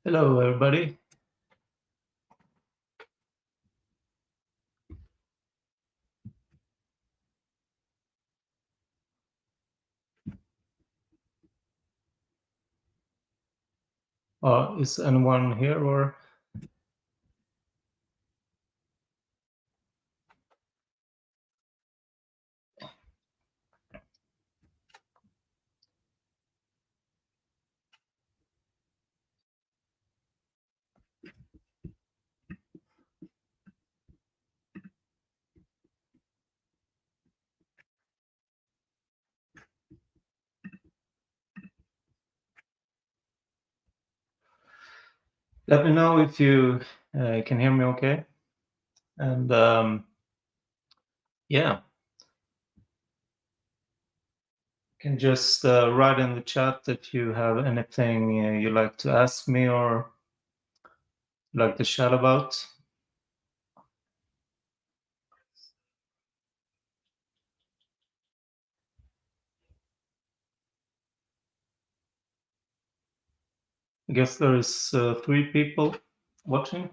Hello, everybody. Is anyone here or? Let me know if you can hear me okay. And yeah, can just write in the chat if you have anything you'd like to ask me or like to chat about. I guess there is 3 people watching.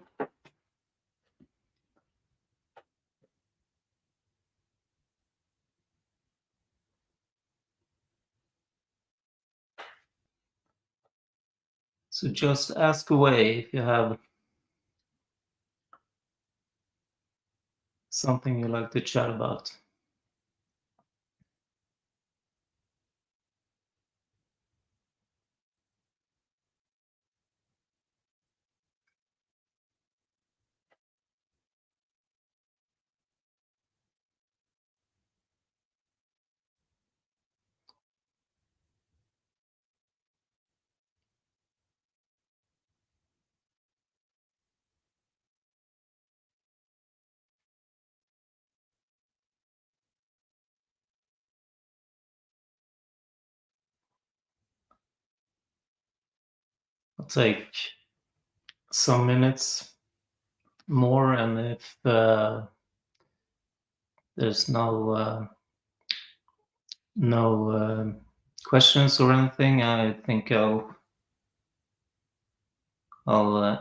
So just ask away if you have something you like to chat about. I'll take some minutes more, and if there's no questions or anything, I think I'll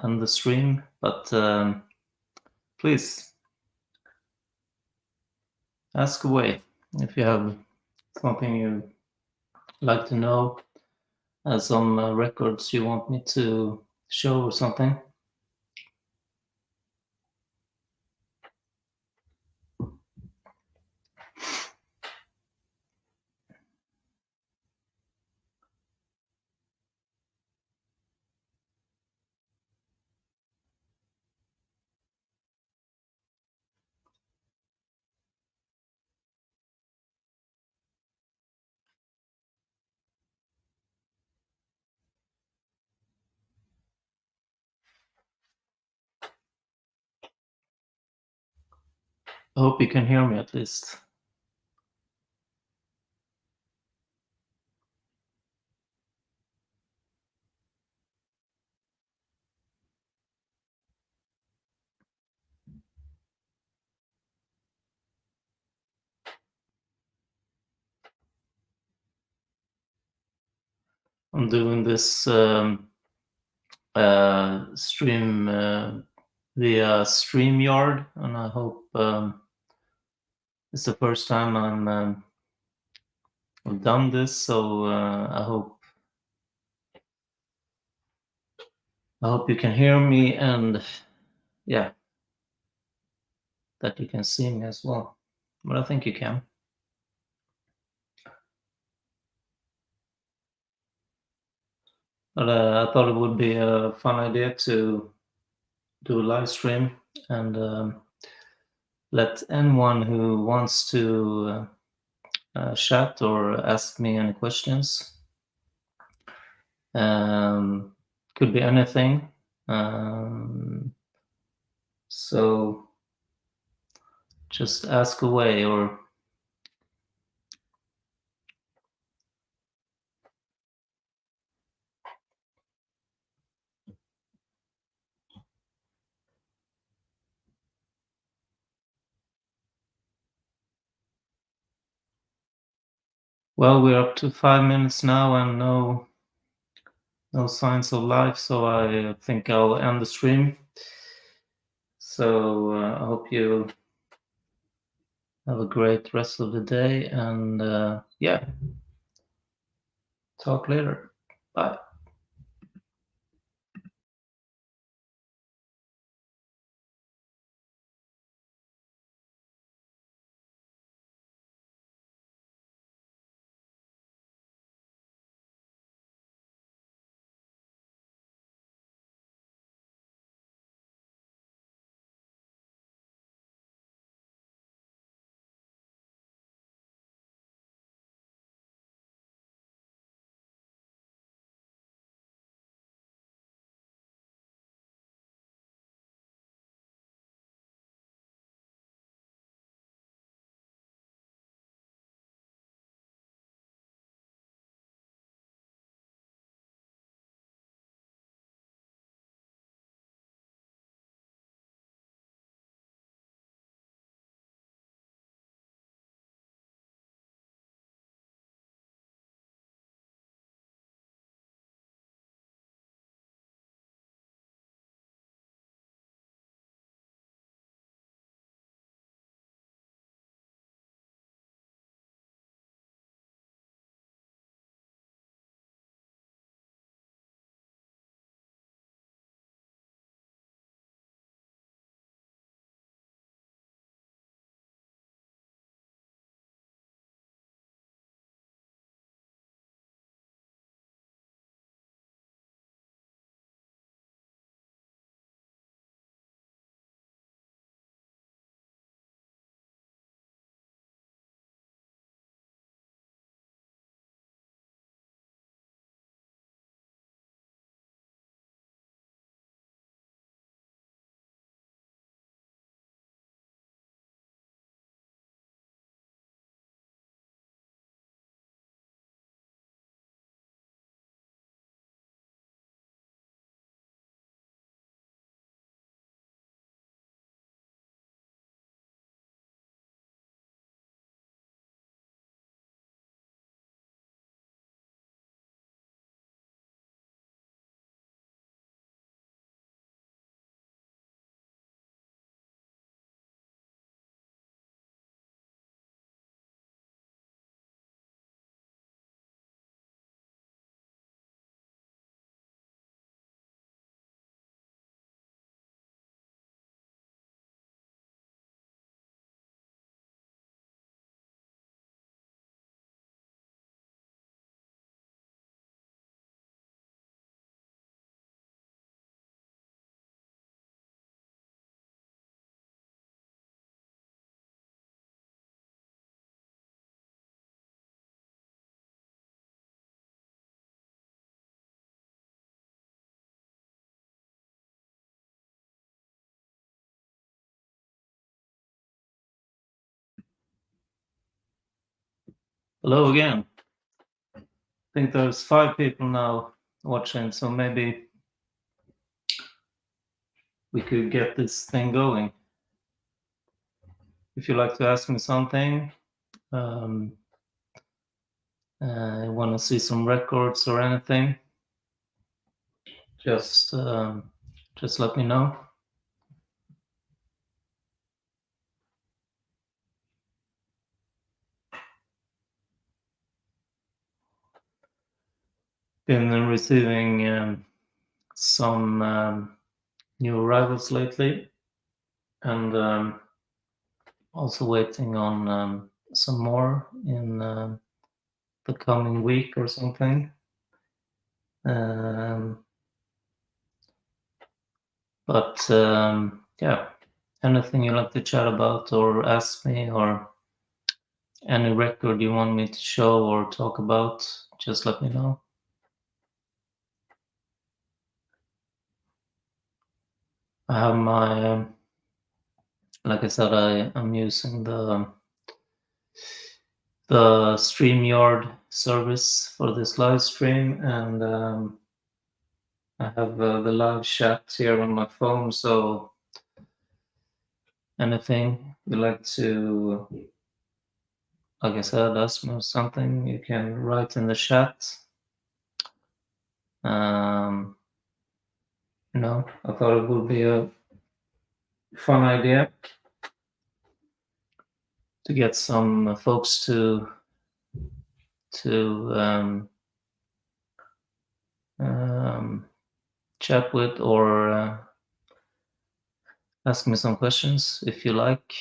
end the stream. But please ask away if you have something you like to know, some records you want me to show or something. I hope you can hear me at least. I'm doing this stream via StreamYard, and I hope it's the first time I've done this, so I hope you can hear me, and yeah, that you can see me as well. But I think you can. But I thought it would be a fun idea to do a live stream and let anyone who wants to chat or ask me any questions. Could be anything. So just ask away or well, we're up to 5 minutes now and no no signs of life, so I think I'll end the stream. So I hope you have a great rest of the day, and yeah, talk later. Bye. Hello again. I think there's 5 people now watching, so maybe we could get this thing going. If you'd like to ask me something, um, want to see some records or anything, just let me know. Been receiving some new arrivals lately, and also waiting on some more in the coming week or something. Um, but yeah, anything you like to chat about or ask me, or any record you want me to show or talk about, just let me know. I have my, like I said, I'm using the StreamYard service for this live stream, and I have the live chat here on my phone. So anything you like to, like I said, ask me something, you can write in the chat. Um, I thought it would be a fun idea to get some folks to um, chat with or ask me some questions if you like.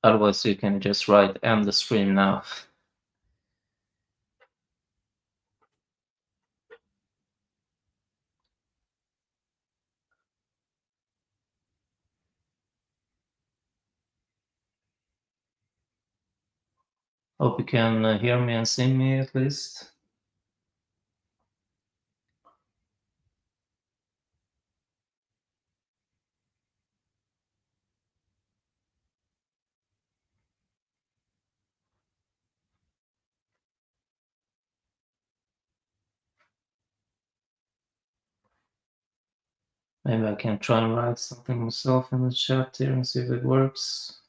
Otherwise, you can just write end the stream now. Hope you can hear me and see me at least. Maybe I can try and write something myself in the chat here and see if it works.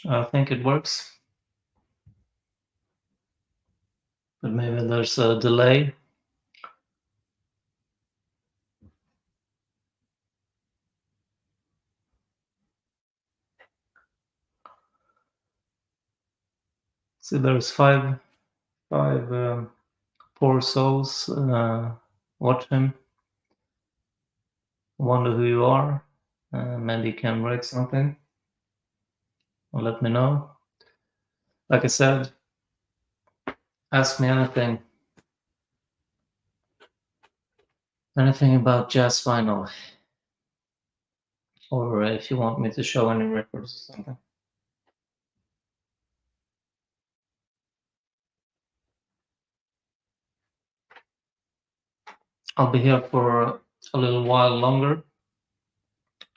I think it works, but maybe there's a delay. See, there's five poor souls watching. Wonder who you are. Maybe you can write something or let me know. Like I said, ask me anything. Anything about jazz vinyl. Or if you want me to show any records or something. I'll be here for a little while longer.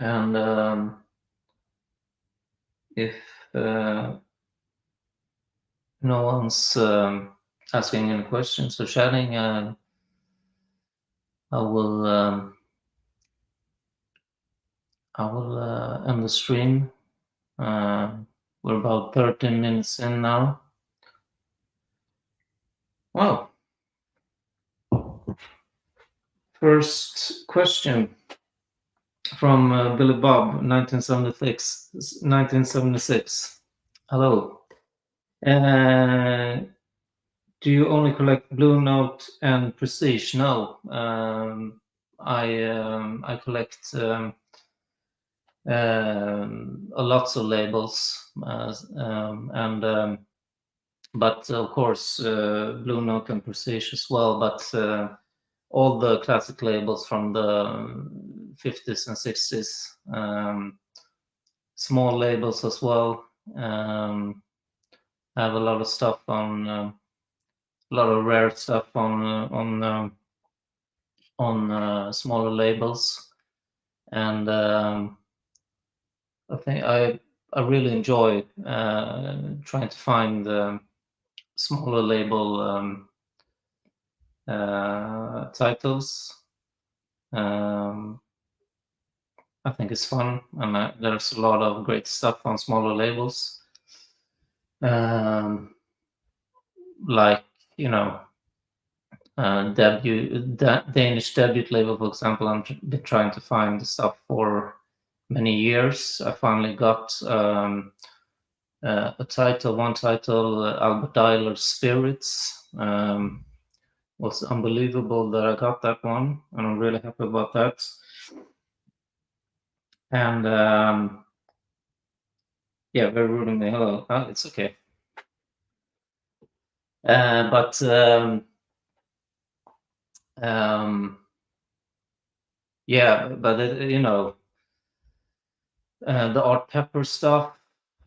And if no one's asking any questions or chatting, I will end the stream. We're about 13 minutes in now. Well, first question from Billy Bob, 1976. Hello. Do you only collect Blue Note and Prestige? No. I collect lots of labels, but of course Blue Note and Prestige as well. But all the classic labels from the 50s and 60s, small labels as well. I have a lot of stuff on, a lot of rare stuff on smaller labels, and I think I really enjoy trying to find smaller label titles. I think it's fun, and there's a lot of great stuff on smaller labels, like Danish debut label, for example. I've been trying to find the stuff for many years. I finally got one title, Albert Dialer's Spirits. Was unbelievable that I got that one, and I'm really happy about that. And Yeah, very rude of me. Hello. It's okay. But um, yeah, but the Art Pepper stuff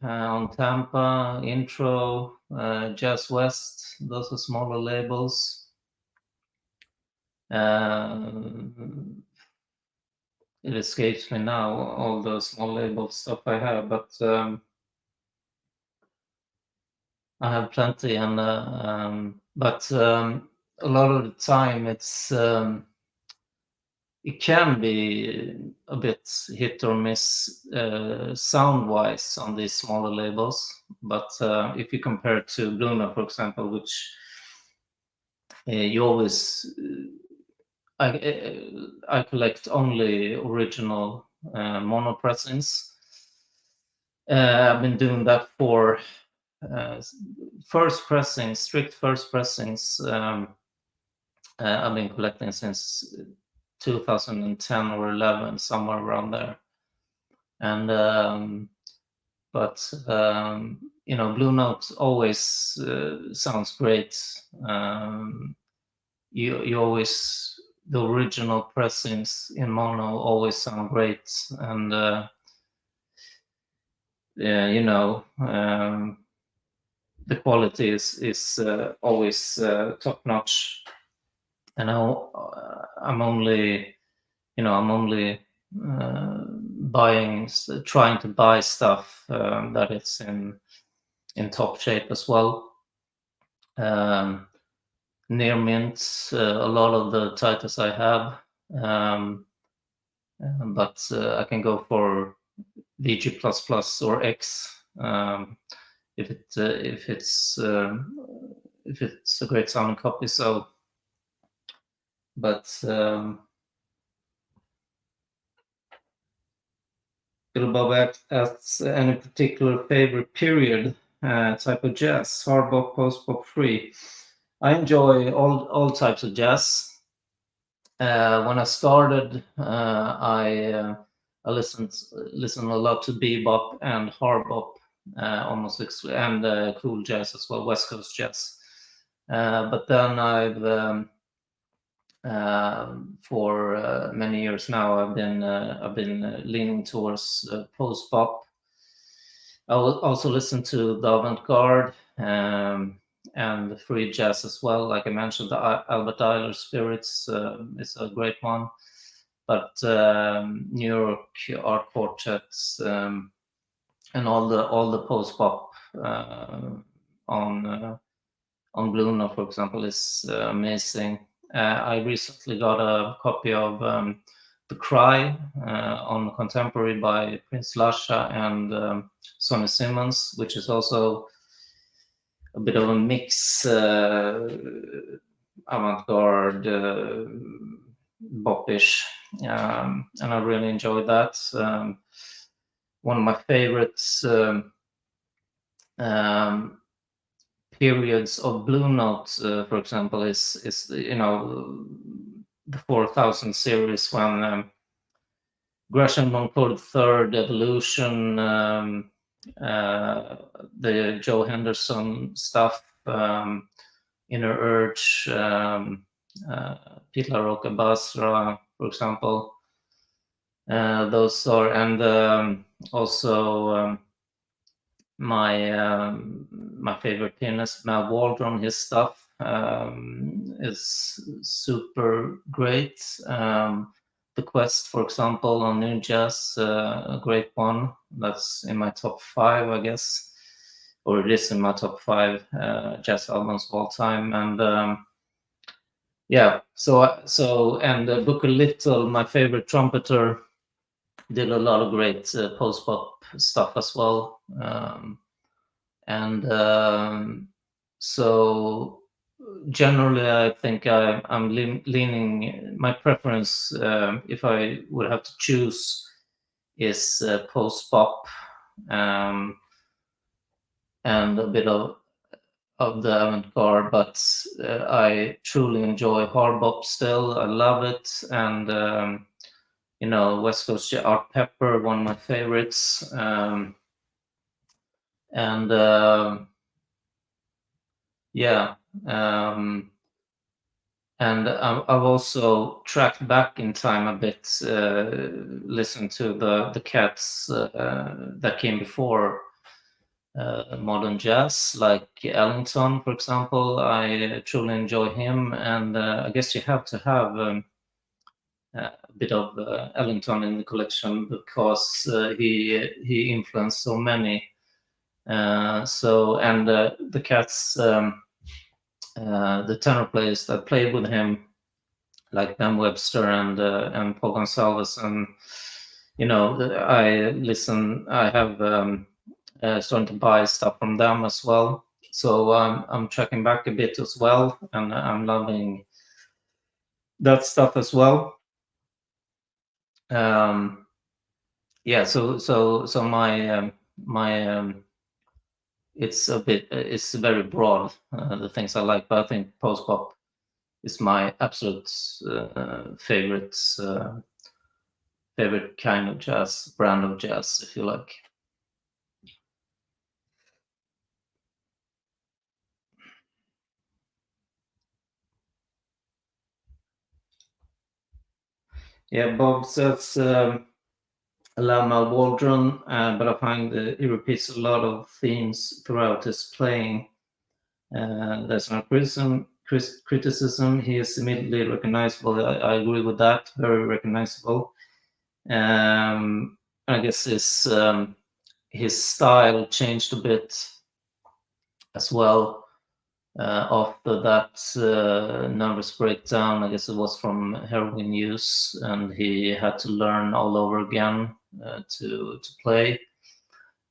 on Tampa, Intro, Jazz West. Those are smaller labels. It escapes me now all the small label stuff I have, but I have plenty, and but a lot of the time it can be a bit hit or miss sound wise on these smaller labels. But if you compare it to Blue Note, for example, which you always I collect only original mono pressings. I've been doing that for uh, first pressings, strict first pressings. I've been collecting since 2010 or 11, somewhere around there. And but Blue Note always sounds great. You always the original pressings in mono always sound great, and yeah, the quality is always top notch. And I'm only trying to buy stuff that it's in top shape as well. Um, Near mint, a lot of the titles I have, um, but I can go for VG++ or X if it's a great sounding copy. So, but Bill Bob asks any particular favorite period type of jazz, hard bop, post bop, free. I enjoy all types of jazz. When I started, I listened a lot to bebop and hard bop, and cool jazz as well, West Coast jazz. But then for many years now, I've been leaning towards post bop. I will also listen to the avant-garde and free jazz as well. Like I mentioned, the Albert Ayler Spirits is a great one, but New York Art Quartets and all the post pop on Blue Note, for example, is amazing. I recently got a copy of The Cry on Contemporary by Prince Lasha and Sonny Simmons, which is also a bit of a mix, avant-garde, bop-ish, and I really enjoyed that. One of my favorites periods of Blue Note, for example, is the 4000 series when Gresham Moncur Third Evolution, the Joe Henderson stuff, Inner Urge, Pete LaRocca Basra, for example. Those are, and also my favorite pianist, Mal Waldron, his stuff is super great. The Quest, for example, on New Jazz, a great one. That's in my top 5, I guess, or it is in my top 5 jazz albums of all time. And yeah, and Booker Little, my favorite trumpeter, did a lot of great post pop stuff as well. And so generally, I think I'm leaning. My preference, if I would have to choose, is post pop, and a bit of the avant-garde. But I truly enjoy hard bop still. I love it, and West Coast Art Pepper, one of my favorites. and yeah, um, and I've also tracked back in time a bit, listened to the cats that came before modern jazz, like Ellington, for example. I truly enjoy him, and I guess you have to have a bit of Ellington in the collection because he influenced so many. So and the cats, the tenor players that played with him, like Ben Webster and Paul Gonsalves, and I have starting to buy stuff from them as well. So I'm tracking back a bit as well, and I'm loving that stuff as well. Um, yeah, so my it's very broad, the things I like, but I think post pop is my absolute favorite kind of jazz, brand of jazz, if you like. Yeah, Bob says I love Mal Waldron, but I find he repeats a lot of themes throughout his playing. There's no criticism. He is immediately recognizable. I agree with that. Very recognizable. I guess his style changed a bit as well after that nervous breakdown. I guess it was from heroin use, and he had to learn all over again to play.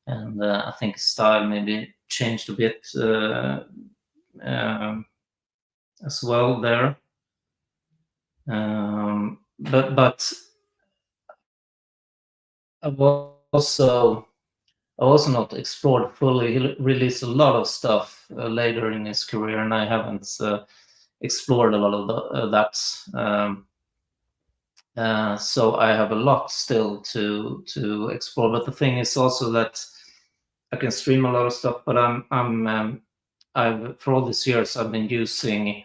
And I think his style maybe changed a bit um, as well there. But I've also I also not explored fully. He released a lot of stuff later in his career, and I haven't explored a lot of that. So I have a lot still to explore. But the thing is also that I can stream a lot of stuff, but I've for all these years I've been using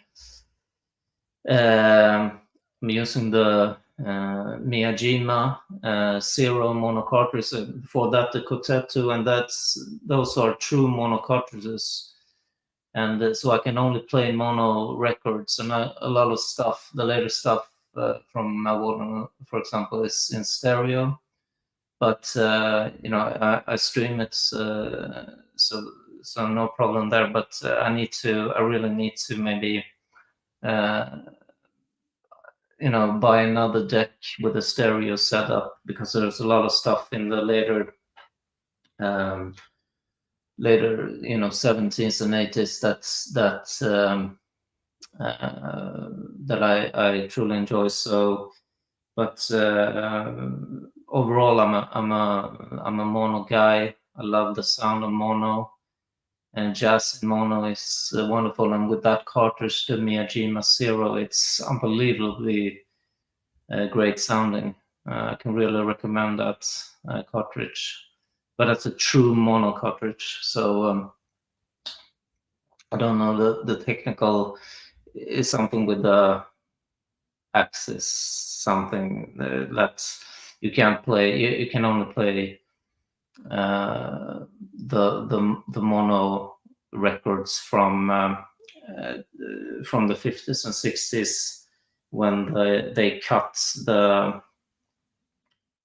the Miyajima Zero mono cartridge. Before that, the Kotetu, and those are true mono cartridges. And so I can only play mono records, and a lot of stuff, the later stuff from Malvern, for example, is in stereo. But I stream it, so no problem there. But I really need to maybe uh, buy another deck with a stereo setup, because there's a lot of stuff in the um, later 70s and 80s that I truly enjoy. So, but overall, I'm a mono guy. I love the sound of mono, and jazz in mono is wonderful. And with that cartridge, the Miyajima Zero, it's unbelievably great sounding. I can really recommend that cartridge. But it's a true mono cartridge, so I don't know the technical is something with the axis, something that you can't play. You can only play the mono records from the 50s and 60s, when they cut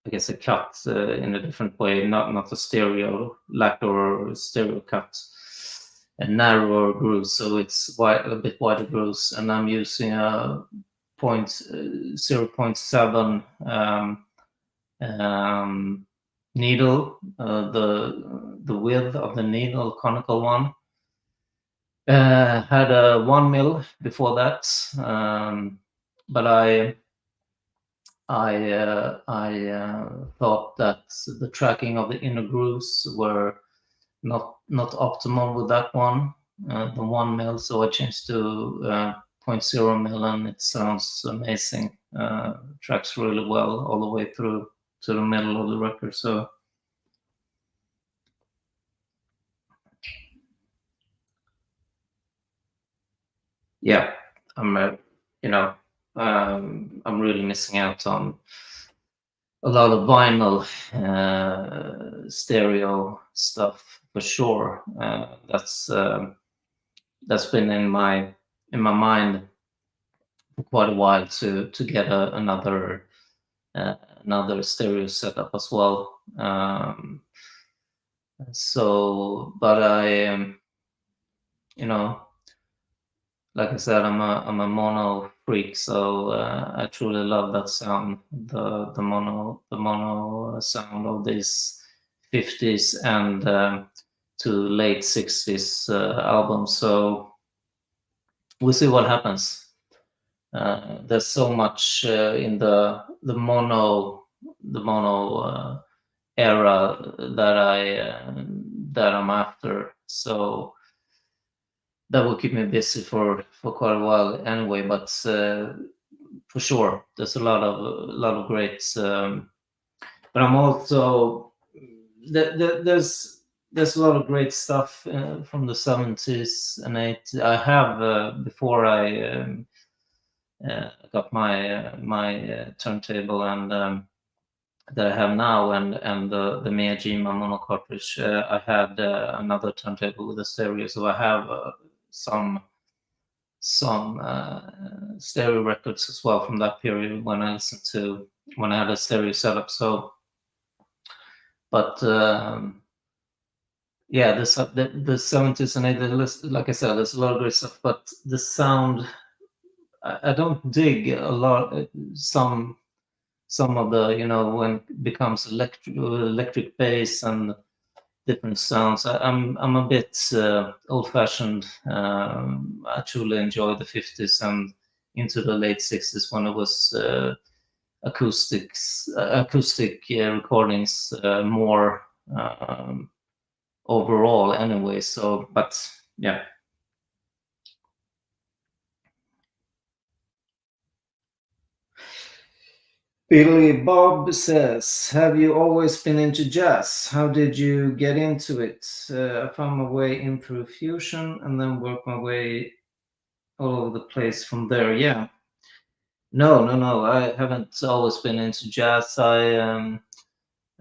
I guess a cut in a different way, not a stereo lacquer or stereo cut, a narrower groove, so it's a bit wider grooves, and I'm using a 0.7 needle, the width of the needle, conical one. Had a 1 mil before that, but I thought that the tracking of the inner grooves were not optimal with that one, the 1 mil. So I changed to 0.0 mil, and it sounds amazing. Tracks really well all the way through to the middle of the record. So yeah, I'm you know I'm really missing out on a lot of vinyl stereo stuff for sure. That's been in my mind for quite a while to get uh, another stereo setup as well. So, but you know, like I said, I'm a mono freak, so I truly love that sound, the mono sound of these 50s and to late 60s albums. So we'll see what happens. There's so much in the mono era that I'm after. So that will keep me busy for quite a while anyway. But for sure, there's a lot of great. But I'm also there's a lot of great stuff from the 70s and 80s. I have before I got my turntable and that I have now and the Miyajima mono cartridge. I had another turntable with a stereo, so I have some stereo records as well from that period when I had a stereo setup. So, but yeah, the 70s and 80s, like I said, there's a lot of great stuff, but the sound, I don't dig a lot. Some of the, when it becomes electric bass and different sounds. I'm a bit old-fashioned. I truly enjoy the 50s and into the late 60s when it was acoustic recordings more overall anyway. So, but yeah. Billy Bob says, have you always been into jazz? How did you get into it? I found my way in through fusion and then worked my way all over the place from there. Yeah. No, no, no. I haven't always been into jazz. Um,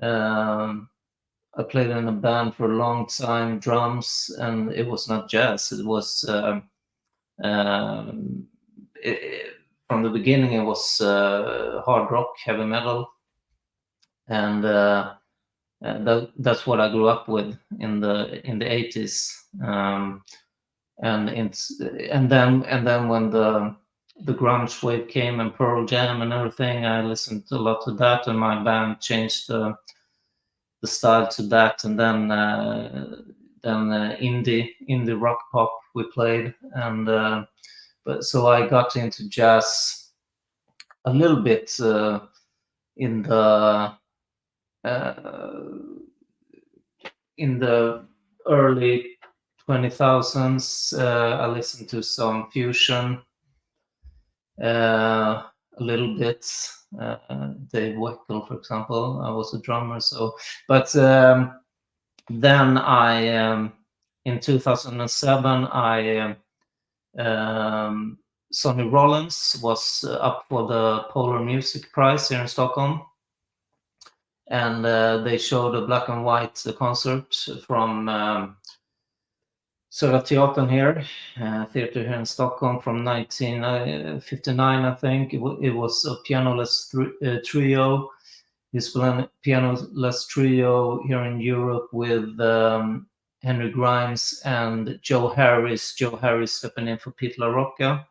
I played in a band for a long time, drums, and it was not jazz. It was um, it, from the beginning. It was hard rock, heavy metal, and that's what I grew up with in the 80s. And then when the grunge wave came and Pearl Jam and everything, I listened a lot to that, and my band changed the style to that, and then indie rock pop we played, and but so I got into jazz a little bit in the uh, in the early 2000s. I listened to some fusion a little bit. Dave Weckl, for example. I was a drummer, so. But then in 2007, Sonny Rollins was up for the Polar Music Prize here in Stockholm, and they showed a black and white concert from Södra Teatern here, theater here in Stockholm from 1959, I think. It was a pianoless trio. He's playing pianoless trio here in Europe with Henry Grimes and Joe Harris. Joe Harris stepping in for Pete LaRocca,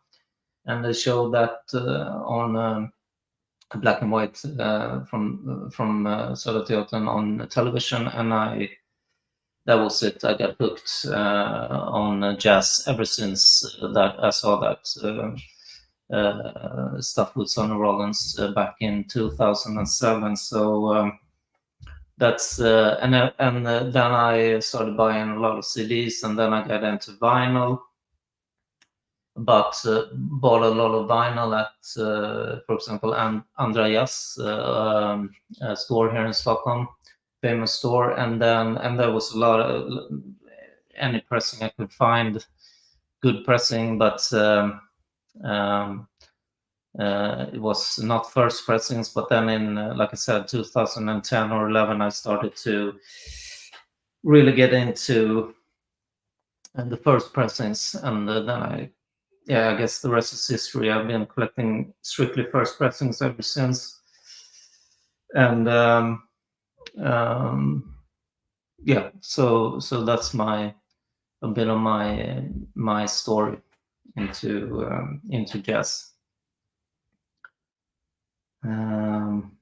and they showed that on black and white from Södra Teatern on television, and that was it. I got hooked on jazz ever since that I saw that stuff with Sonny Rollins back in 2007. So that's and then I started buying a lot of CDs, and then I got into vinyl. But bought a lot of vinyl at, for example, Andreas store here in Stockholm, famous store, and there was a lot of any pressing I could find good pressing, but um, it was not first pressings. But then in, like I said, 2010 or 11, I started to really get into the first pressings, and then I guess the rest is history. I've been collecting strictly first pressings ever since, and um, yeah, so that's a bit of my story into jazz. Um,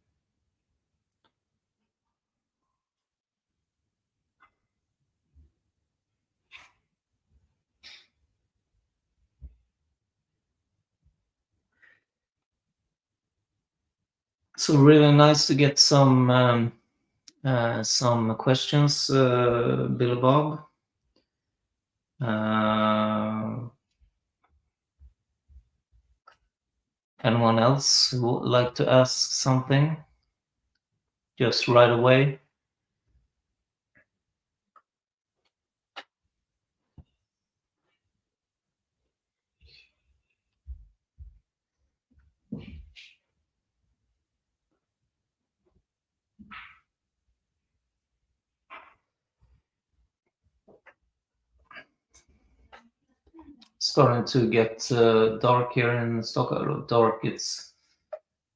so really nice to get some questions, Bill Bob. Uh, Anyone else who would like to ask something? Just right away. Starting to get dark here in Stockholm. Dark. It's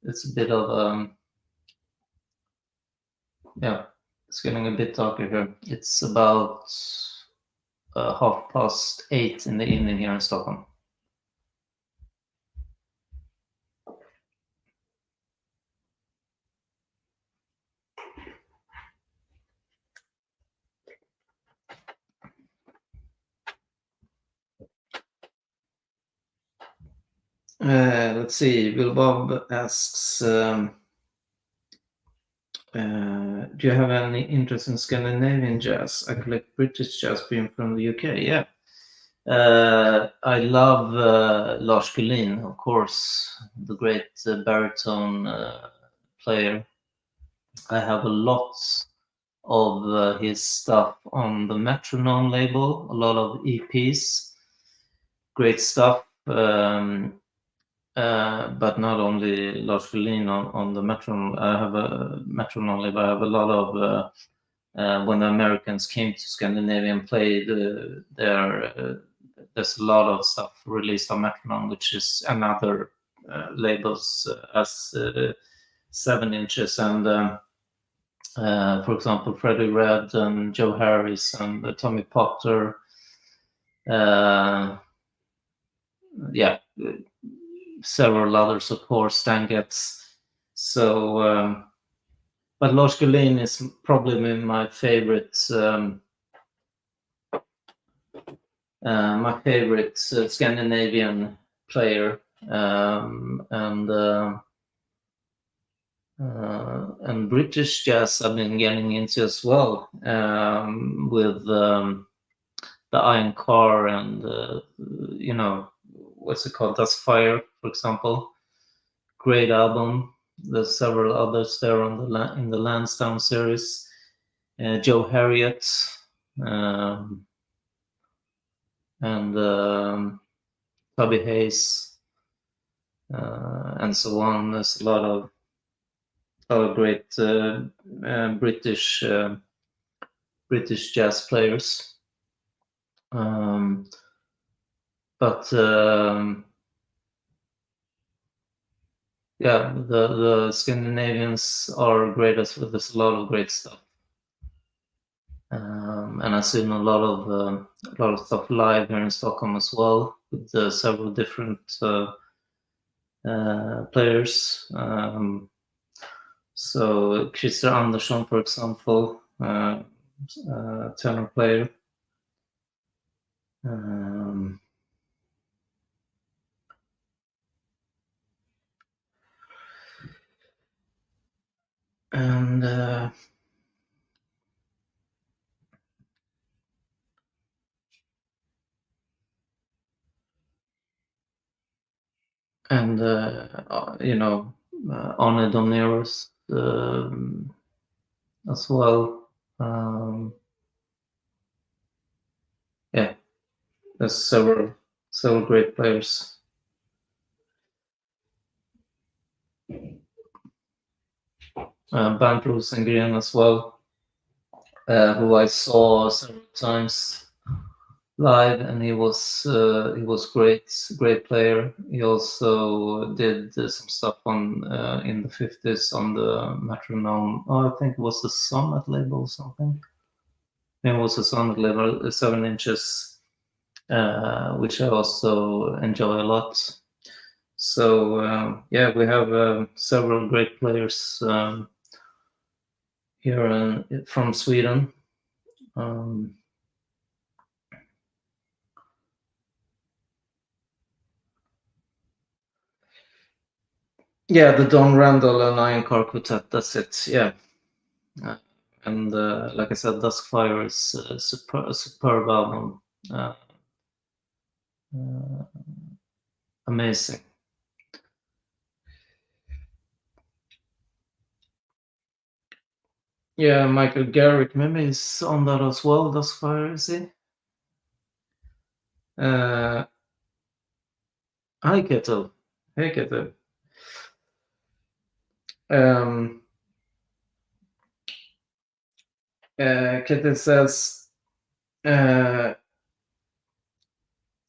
a bit of yeah. It's getting a bit darker here. It's about 8:30 in the evening here in Stockholm. Let's see. Bill Bob asks, do you have any interest in Scandinavian jazz? I collect British jazz being from the UK. Yeah. I love Lars Gullin, of course, the great baritone player. I have a lot of his stuff on the Metronome label, a lot of EPs, great stuff. But not only Lars Gullin on the Metronome. I have a Metronome label. I have a lot of when the Americans came to Scandinavia and played there. There's a lot of stuff released on Metronome, which is another labels as 7 inches. And for example, Freddie Red and Joe Harris and Tommy Potter. Yeah, several others, of course, Stan Getz. So, but Lars Gullin is probably my favorite. My favorite Scandinavian player, and British jazz I've been getting into as well, with the Iron Car and what's it called, Dust Fire, for example. Great album. There's several others there in the Lansdowne series. Joe Harriet, and Tubby Hayes, and so on. There's a lot of great British jazz players. But yeah, the Scandinavians are great as well. There's a lot of great stuff. And I've seen a lot of stuff live here in Stockholm as well, with several different players. So Christer Andersson, for example, tenor player. And Arne Domneros as well. Yeah, there's several. several great players. Bernd Rosengren as well, who I saw several times live, and he was great player. He also did some stuff on in the 50s on the Metronome. Oh, I think it was the Sonnet label or something. It was a Sonnet label, 7 inches, which I also enjoy a lot. So yeah, we have several great players here from Sweden. Yeah, the Don Randall and Iron Car Quartet. That's it. Yeah, and like I said, Duskfire is a superb album. Amazing. Yeah, Michael Garrick maybe is on that as well. Duskfire, is he? Hi, Keto. Hey, Keto. Keto says,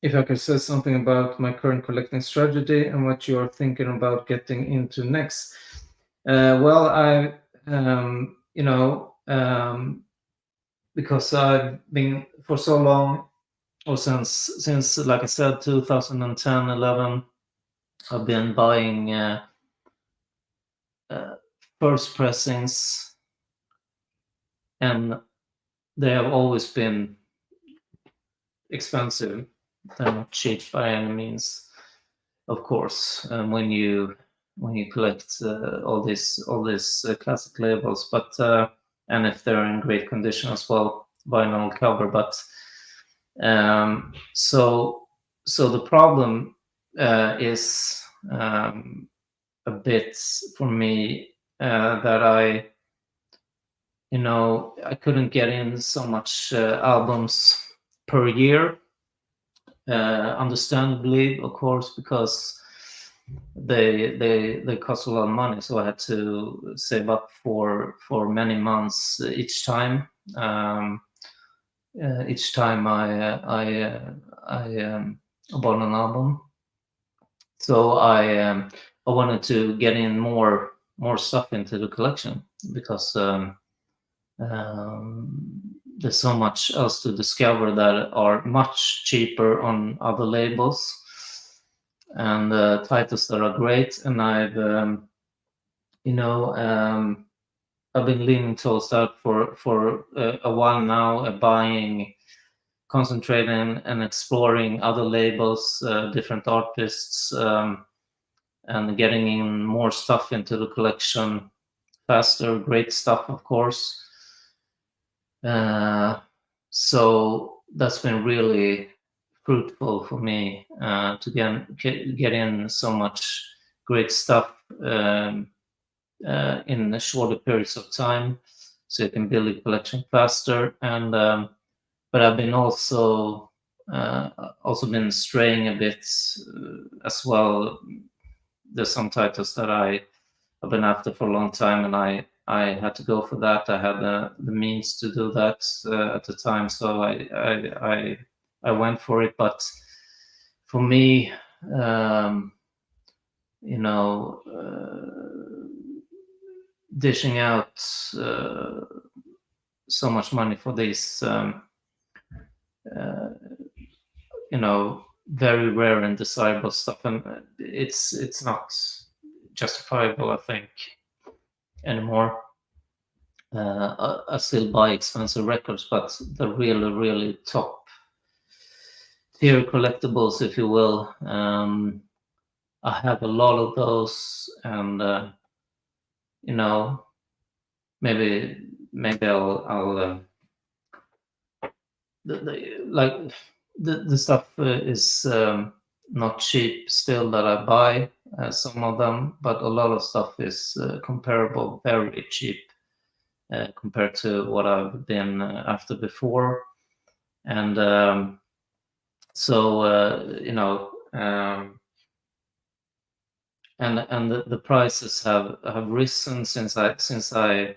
if I could say something about my current collecting strategy and what you are thinking about getting into next. Well, I, because I've been for so long, or since like I said, 2010, 11, I've been buying first pressings, and they have always been expensive. They're not cheap by any means, of course. When you collect all these classic labels, but and if they're in great condition as well, vinyl cover. But so the problem is a bit for me that I couldn't get in so much albums per year, understandably, of course, because they cost a lot of money, so I had to save up for many months each time. Each time I bought an album, so I wanted to get in more stuff into the collection because there's so much else to discover that are much cheaper on other labels, and titles that are great. And I've been leaning towards that for a while now, concentrating and exploring other labels, different artists, and getting in more stuff into the collection faster. Great stuff, of course. So that's been really fruitful for me to get in so much great stuff in shorter periods of time, so you can build a collection faster. And but I've been also been straying a bit as well. There's some titles that I've been after for a long time, and I had to go for that. I had the means to do that at the time, so I went for it. But for me, dishing out so much money for these, very rare and desirable stuff, and it's not justifiable, I think, anymore. I still buy expensive records, but the really, really top tier collectibles, if you will, I have a lot of those, and maybe I'll the stuff is not cheap still that I buy, some of them, but a lot of stuff is comparable, very cheap compared to what I've been after before. And So and the prices have risen since I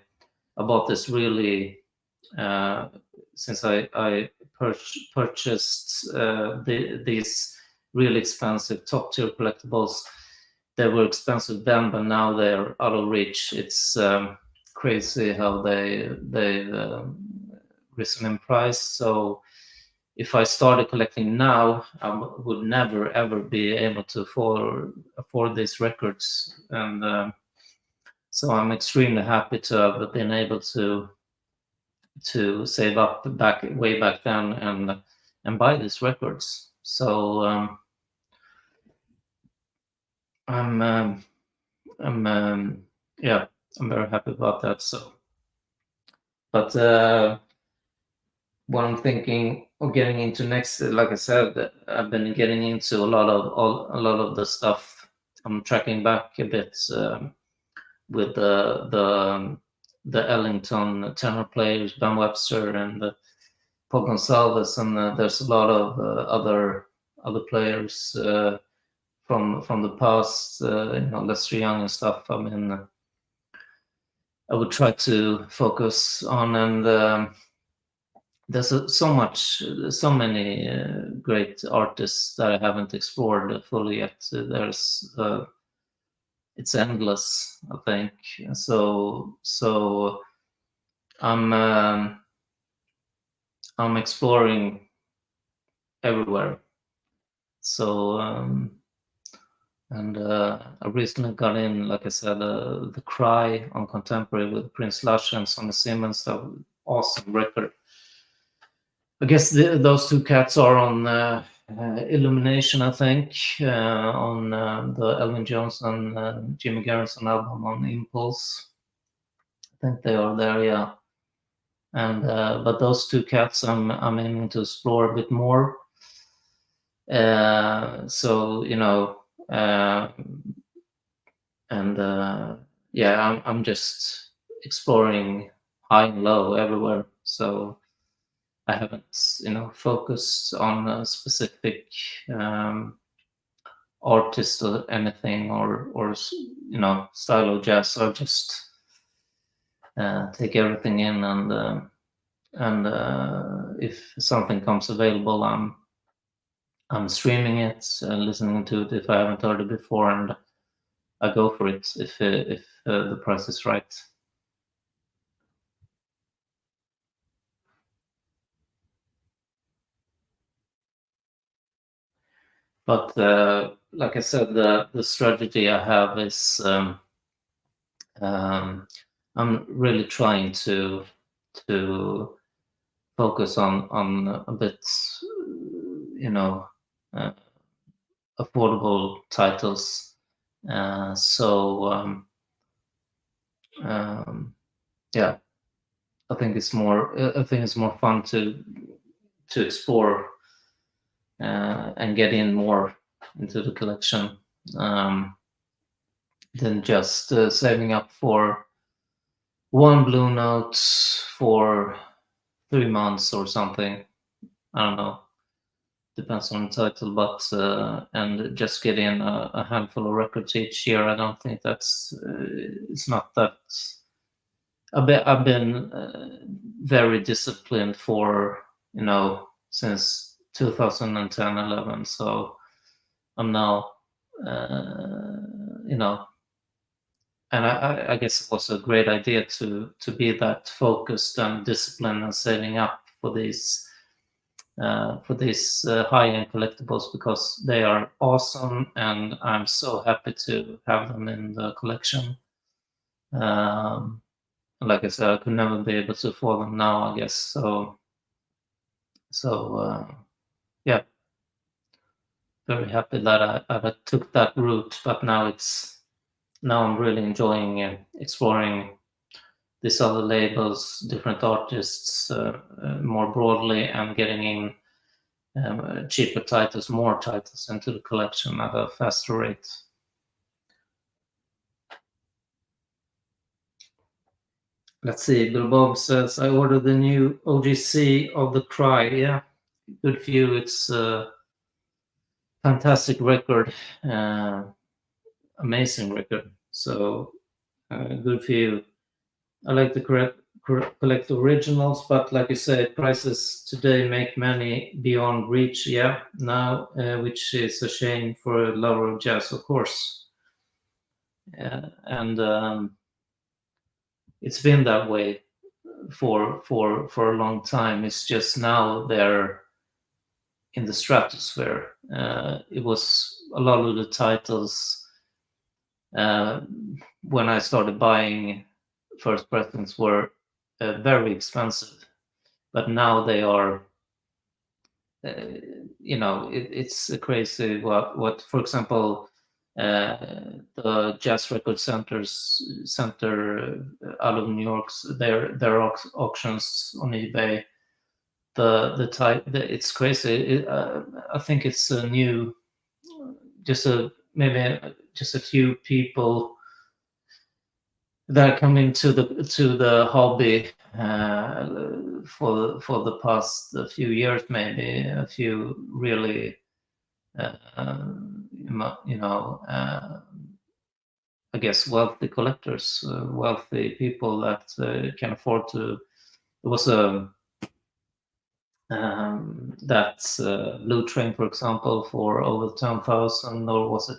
bought this really uh, since I purchased these really expensive top tier collectibles. They were expensive then, but now they're out of reach. It's crazy how they've risen in price. So if I started collecting now, I would never ever be able to afford these records. And so I'm extremely happy to have been able to save up way back then and buy these records. So I'm I'm yeah, I'm very happy about that. So, but what I'm thinking of getting into next, like I said, I've been getting into a lot of the stuff. I'm tracking back a bit with the Ellington tenor players, Ben Webster and Paul Gonsalves, and there's a lot of other players from the past, Lester Young and stuff. I mean, I would try to focus on, and there's so many great artists that I haven't explored fully yet. There's it's endless, I think. So I'm exploring everywhere. So and I recently got in, like I said, The Cry on Contemporary with Prince Lush and Sonny Simmons. That was awesome record. I guess those two cats are on Illumination, I think, on the Elvin Jones and Jimmy Garrison album on Impulse. I think they are there, yeah. And but those two cats, I'm aiming to explore a bit more. So uh, and yeah, I'm just exploring high and low everywhere. So I haven't focused on a specific artist or anything or style of jazz. I just take everything in, and if something comes available, I'm streaming it and listening to it if I haven't heard it before, and I go for it if the price is right. But like I said, the strategy I have is um, I'm really trying to focus on a bit, you know, uh, affordable titles. So um, yeah, I think it's more fun to explore and get in more into the collection than just saving up for one blue note for 3 months or something. I don't know. Depends on the title, but and just get in a handful of records each year. I don't think that's it's not that. I've been very disciplined for since 2010, 11. So I'm now uh, you know and I guess it was a great idea to be that focused and disciplined and saving up for these high-end collectibles because they are awesome and I'm so happy to have them in the collection. Um, like I said, I could never be able to afford them now, I guess. So yeah, very happy that I took that route, but now I'm really enjoying exploring these other labels, different artists more broadly, and getting in cheaper titles, more titles into the collection at a faster rate. Let's see. Bill Bob says I ordered the new OGC of The Cry. Yeah, good for you. fantastic record, amazing record. So good for you. I like to collect originals, but like you said, prices today make many beyond reach. Yeah, now, which is a shame for a lover of jazz, of course. And it's been that way for a long time. It's just now they're in the stratosphere. It was a lot of the titles when I started buying first presents were very expensive, but now they are. It's crazy what for example, the Jazz Record Center out of New York's their auctions on eBay. The type it's crazy. I think it's a new, maybe just a few people that come into the hobby for the past few years, maybe a few really I guess wealthy collectors, wealthy people that can afford to. There was a that Blue Train, for example, for over 10,000, or was it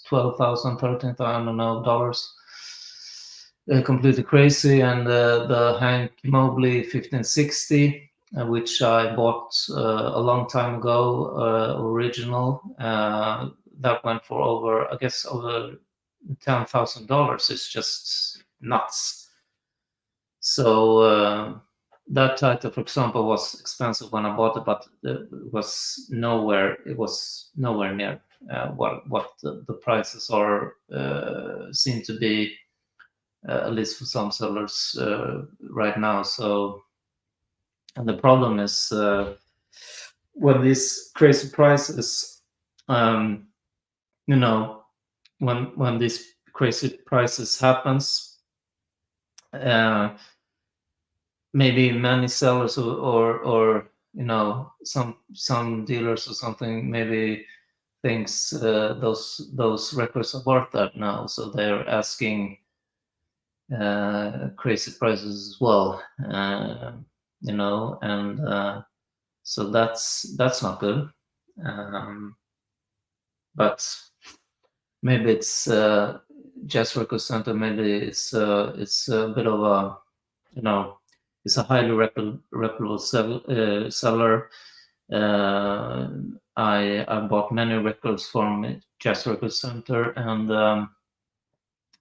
12,000, 13,000, I don't know, dollars. Completely crazy. And the Hank Mobley 1560, which I bought a long time ago, original, that went for over $10,000. It's just nuts. So that title, for example, was expensive when I bought it, but it was nowhere near what the prices are seem to be, at least for some sellers right now. So, and the problem is when these crazy prices, when these crazy prices happens, maybe many sellers or some dealers or something maybe thinks those records are worth that now, so they're asking crazy prices as well, and so that's not good. But maybe it's Jazz Record Center. Maybe it's a bit of a it's a highly reputable seller. I bought many records from Jazz Record Center, and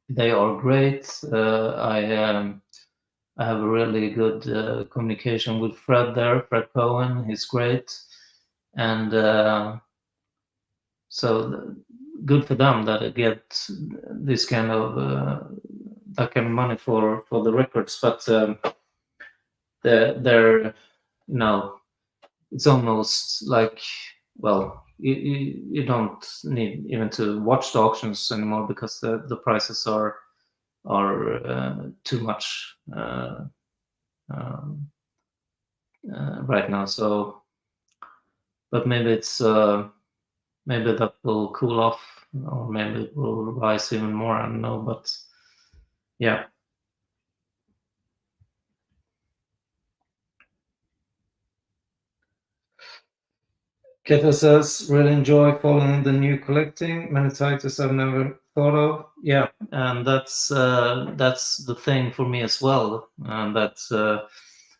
they are great. I have a really good communication with Fred there, Fred Cohen. He's great, and so good for them that I get this kind of that kind of money for the records. But they're it's almost like, well, you don't need even to watch the auctions anymore because the prices are too much right now. So, but maybe it's maybe that will cool off, or maybe it will rise even more. I don't know, but yeah. Keta says, really enjoy following the new collecting. Many titles I've never thought of. Yeah, and that's the thing for me as well. And that's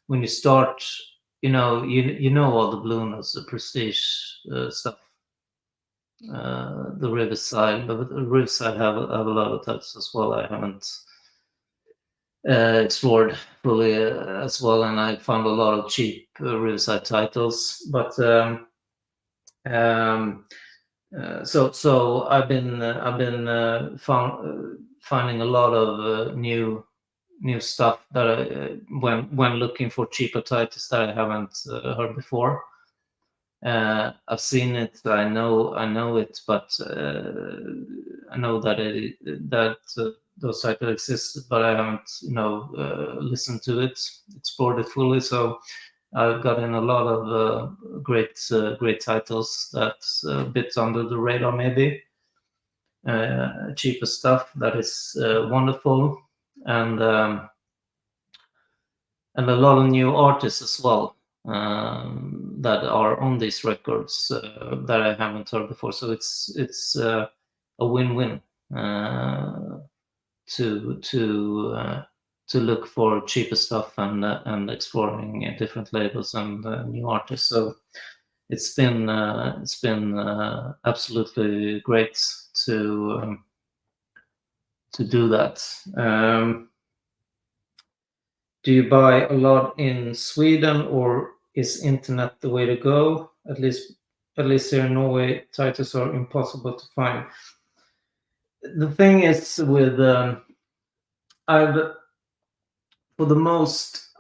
when you start, you know all the Blue Notes, the prestige stuff, the Riverside, but the Riverside have a lot of titles as well. I haven't explored fully as well, and I found a lot of cheap Riverside titles, but. So I've been finding a lot of new stuff that when looking for cheaper titles that I haven't heard before. I've seen it. I know it, but I know that those titles exist, but I haven't listened to it, explored it fully. So I've gotten a lot of great titles that's a bit under the radar, maybe. Cheaper stuff that is wonderful, and a lot of new artists as well that are on these records that I haven't heard before. So it's a win-win to look for cheaper stuff and exploring different labels and new artists. So it's been absolutely great to do that. Do you buy a lot in Sweden, or is internet the way to go? At least here in Norway, titles are impossible to find. The thing is with I've for the most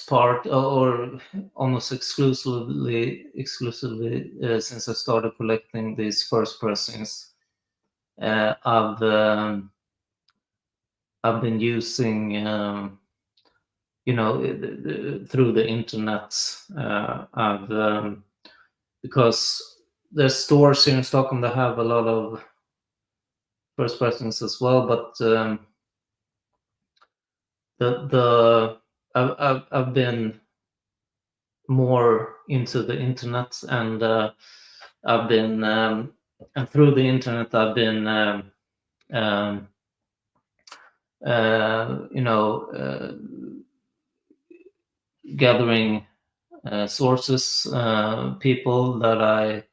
part, or almost exclusively, since I started collecting these first pressings, I've been using, through the internet. Because there's stores here in Stockholm that have a lot of first pressings as well, but I've been more into the internet, and I've been and through the internet I've been gathering sources, people that I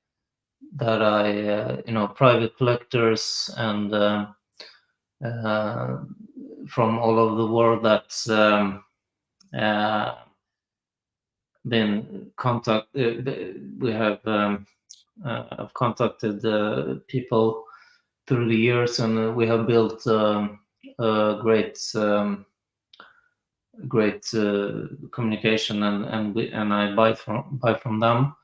private collectors, and from all over the world that's been contacted. We have I've contacted people through the years, and we have built a great communication, and I buy from them.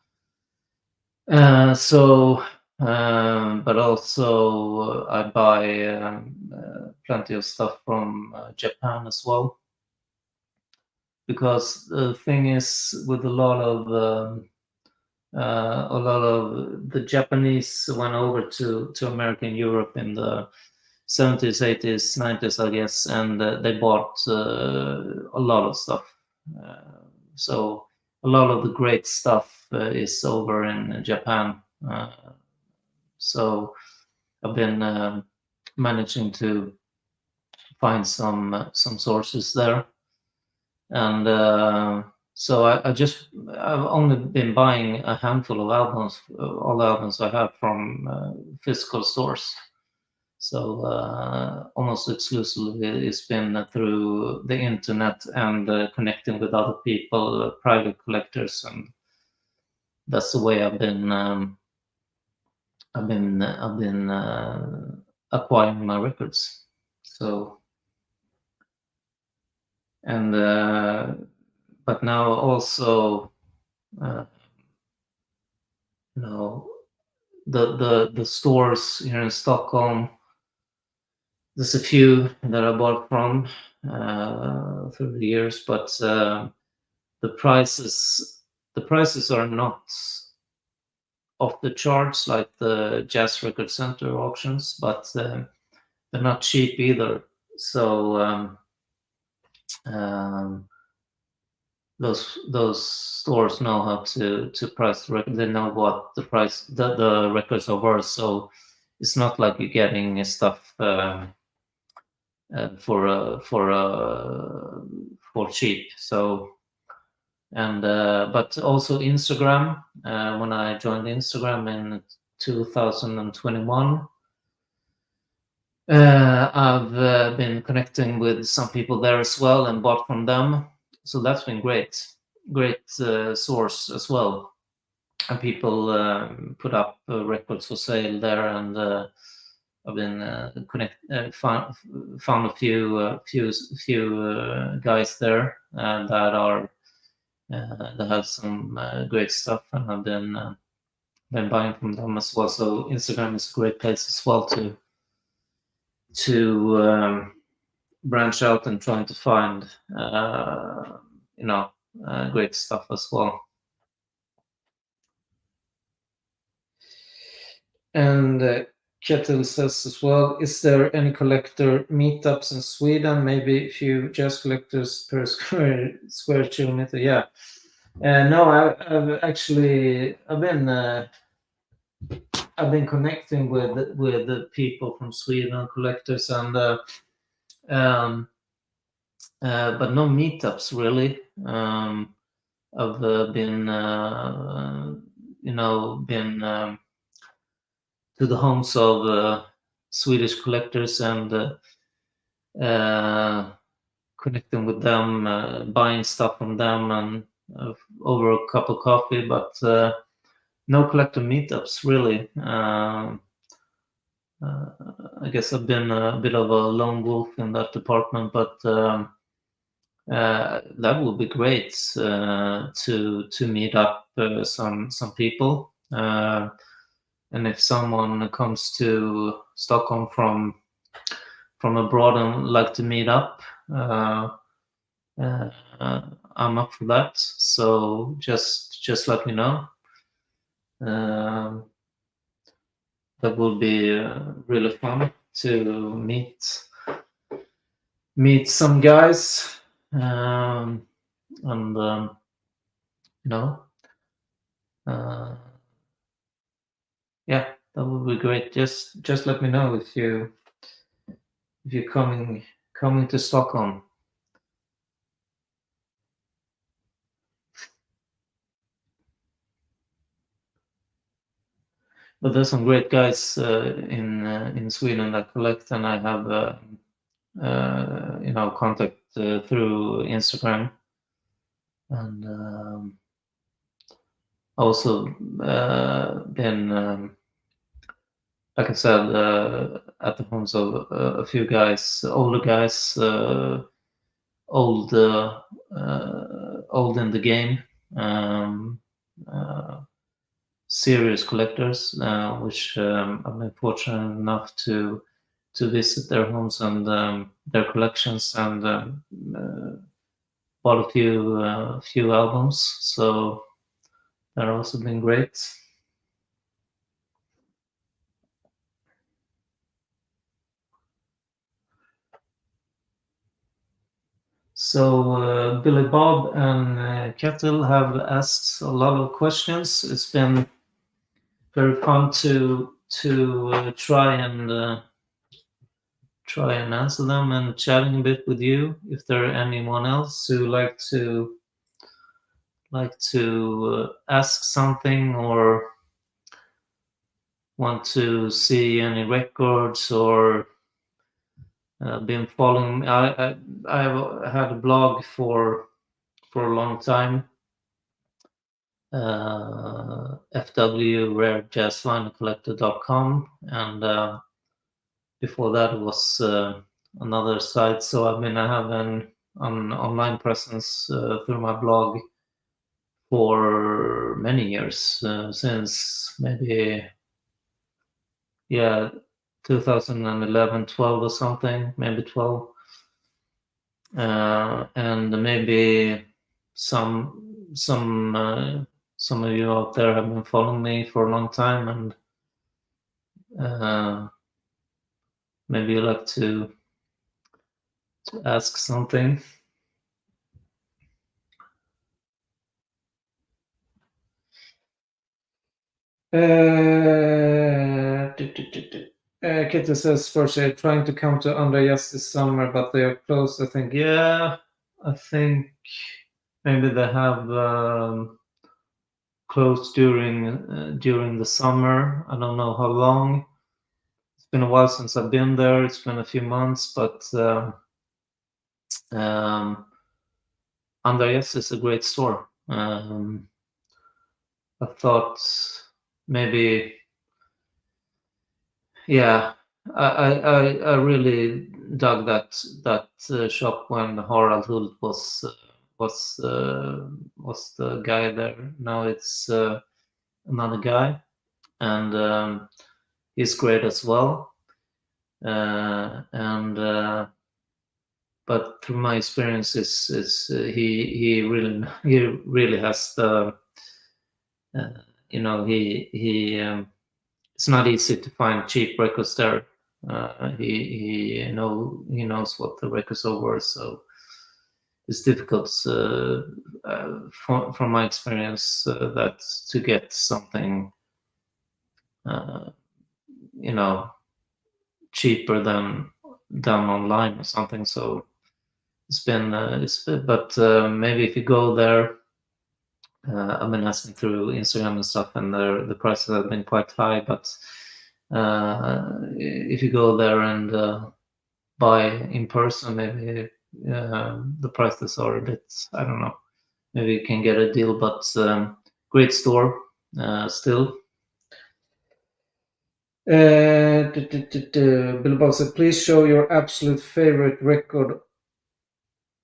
But also I buy plenty of stuff from Japan as well, because the thing is, with a lot of the Japanese went over to America and Europe in the 70s, 80s, 90s, I guess, and they bought a lot of stuff. So a lot of the great stuff is over in Japan. So I've been managing to find some sources there, and so I've only been buying a handful of albums, all the albums I have from physical stores. So almost exclusively it's been through the internet and connecting with other people, private collectors, and that's the way I've been acquiring my records. So, and but now also the stores here in Stockholm, there's a few that I bought from through the years, but the prices are not off the charts like the Jazz Record Center auctions, but they're not cheap either. So those stores know how to price the record. They know what the price the records are worth. So it's not like you're getting stuff for cheap. So, and but also Instagram. When I joined Instagram in 2021, I've been connecting with some people there as well and bought from them. So that's been great source as well. And people put up records for sale there, and I've been found a few guys there that are that have some great stuff, and I've been buying from them as well. So Instagram is a great place as well to branch out and trying to find great stuff as well. And Kettle says as well, is there any collector meetups in Sweden? Maybe a few jazz collectors per square kilometer. Yeah. No, I've been connecting with the people from Sweden, collectors, and but no meetups really. I've been been to the homes of Swedish collectors and connecting with them, buying stuff from them, and over a cup of coffee. But no collector meetups really. I guess I've been a bit of a lone wolf in that department, but that would be great to meet up some people. And if someone comes to Stockholm from abroad and like to meet up, I'm up for that. So just let me know. That would be really fun to meet some guys, and you know, yeah, that would be great. Just let me know if you're coming to Stockholm. But there's some great guys in Sweden that collect, and I have contact through Instagram, and also been like I said at the homes of a few guys, older guys, old old in the game, um, uh, serious collectors, which I've been fortunate enough to visit their homes and their collections, and bought a few albums. So that also been great. So Billy Bob and Kettle have asked a lot of questions. It's been very fun to try and answer them and chatting a bit with you. If there are anyone else who like to ask something or want to see any records or been following me. I've had a blog for a long time. fwrarejazzvinycollector.com, and before that was another site. So I have an online presence through my blog for many years, since maybe 2011, 12 or something, maybe 12. And maybe some some of you out there have been following me for a long time, and maybe you like to ask something. Kitty says, first they're trying to come to Andreas this summer, but they are closed. I think, I think maybe they have closed during the summer. I don't know how long. It's been a while since I've been there. It's been a few months, but Andreas is a great store. I thought maybe, yeah, I really dug that shop when Harald Hult was the guy there. Now it's another guy, and he's great as well. And but through my experience, he really has the it's not easy to find cheap records there. He knows what the records are worth, so it's difficult from my experience that to get something uh, you know cheaper than online or something. So but maybe if you go there, I've been asking through Instagram and stuff, and the prices have been quite high. But if you go there and buy in person, maybe the prices are a bit, I don't know. Maybe you can get a deal, but great store still. Bilbao said, please show your absolute favorite record.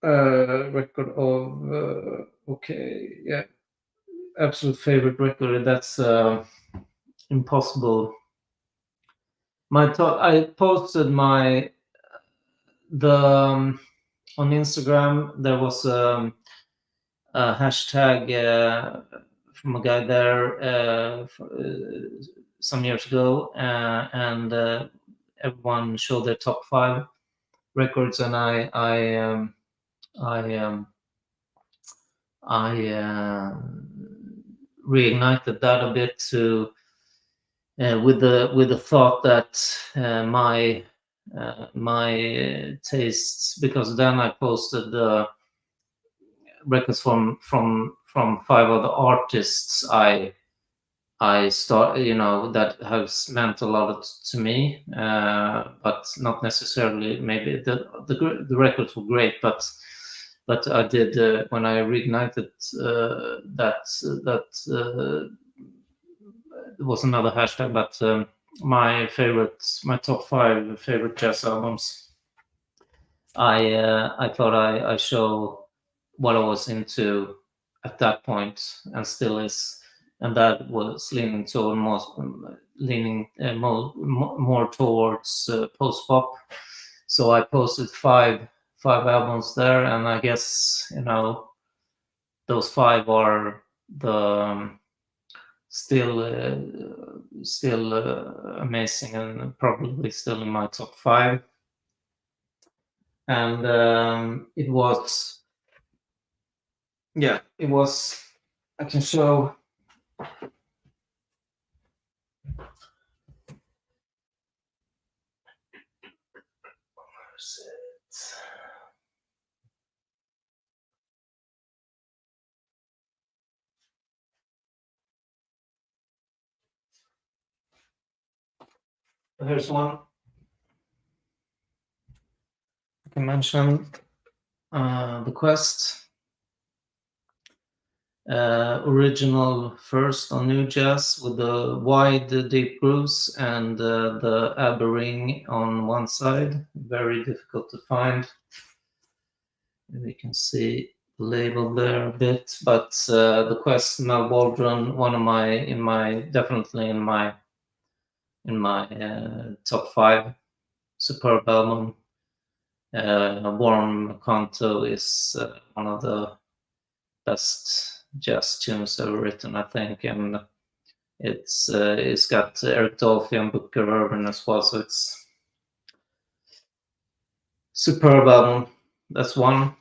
Record of okay, yeah, absolute favorite record. That's impossible. I posted on Instagram. There was a hashtag from a guy there some years ago, and everyone showed their top 5 records, and I reignited that a bit to with the thought that my tastes, because then I posted the records from 5 other artists I start, that has meant a lot to me, but not necessarily. Maybe the records were great, but I did when I reignited that was another hashtag. But my top 5 favorite jazz albums. I thought I show what I was into at that point, and still is, and that was leaning toward more towards post pop. So I posted five albums there, and I guess those 5 are the still amazing, and probably still in my top 5. And it was I can show. Where's it? Here's one I can mention. The Quest, original first on New Jazz with the wide deep grooves and the ABBA ring on one side. Very difficult to find. You can see the label there a bit, but the Quest, Mel Waldron, definitely in my top 5. Superb album. Warm Canto is one of the best jazz tunes ever written, I think, and it's got Eric Dolphy and Booker Irvin as well, so it's superb album. That's one.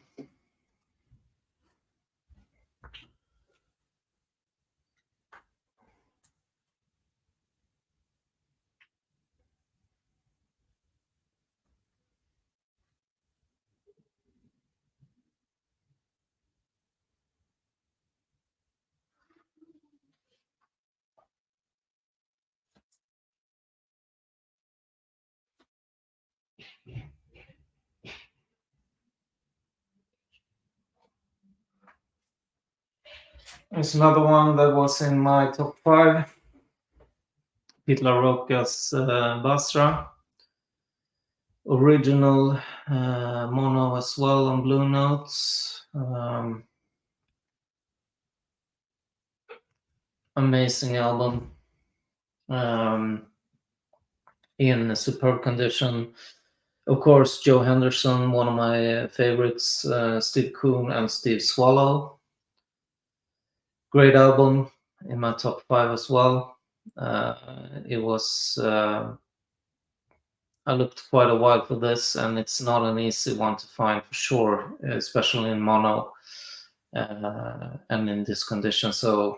There's another one that was in my top 5. Pete LaRocca's Basra. Original mono as well on Blue Notes. Amazing album. In superb condition. Of course, Joe Henderson, one of my favorites, Steve Coon and Steve Swallow. Great album, in my top 5 as well. It was I looked quite a while for this, and it's not an easy one to find for sure, especially in mono and in this condition. So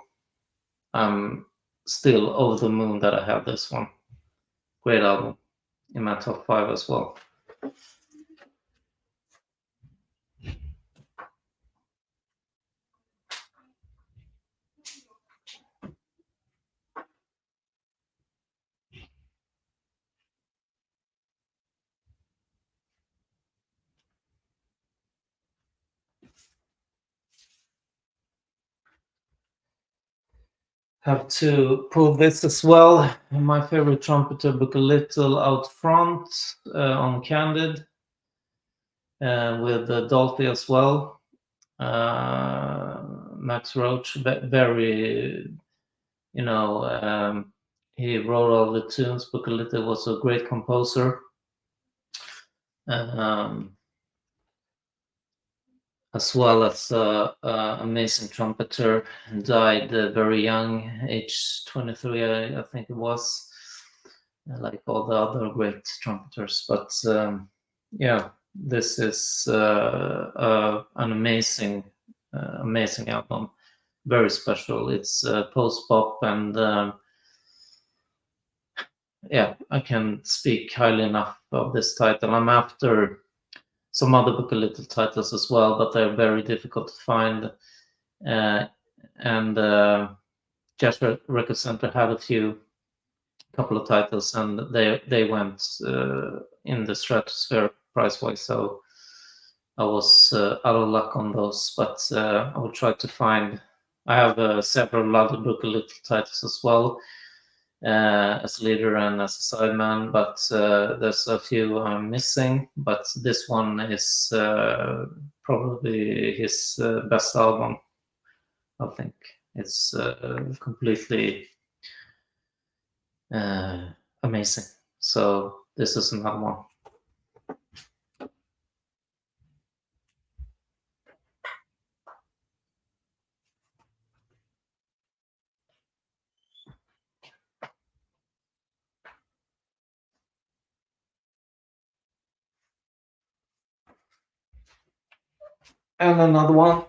I'm still over the moon that I have this one. Great album, in my top 5 as well. Have to pull this as well. My favorite trumpeter, Book a Little Out Front on Candid, with Dolphy as well. Max Roach, very, he wrote all the tunes. Book a Little was a great composer. As well as amazing trumpeter, died very young, age 23, I think it was, like all the other great trumpeters. But yeah, this is an amazing album, very special. It's post-bop, and yeah, I can speak highly enough of this title. I'm after some other Book a Little titles as well, but they're very difficult to find. And Jazz Record Center had a couple of titles, and they went in the stratosphere price-wise. So I was out of luck on those, but I will try to find. I have several other Book a Little titles as well, as leader and as a sideman, but there's a few I'm missing. But this one is probably his best album. I think it's completely amazing. So this is another one. And another one.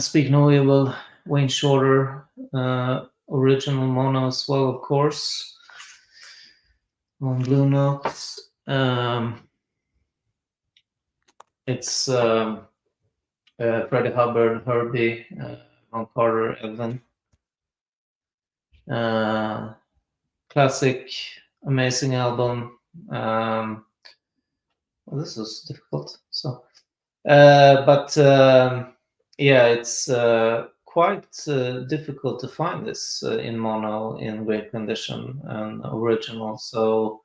Speak No Evil, Wayne Shorter, original mono as well, of course, on Blue Notes. It's Freddie Hubbard, Herbie, Ron Carter, Evan. Classic, amazing album. Well, this is difficult. So, but yeah, it's quite difficult to find this in mono in great condition and original. So,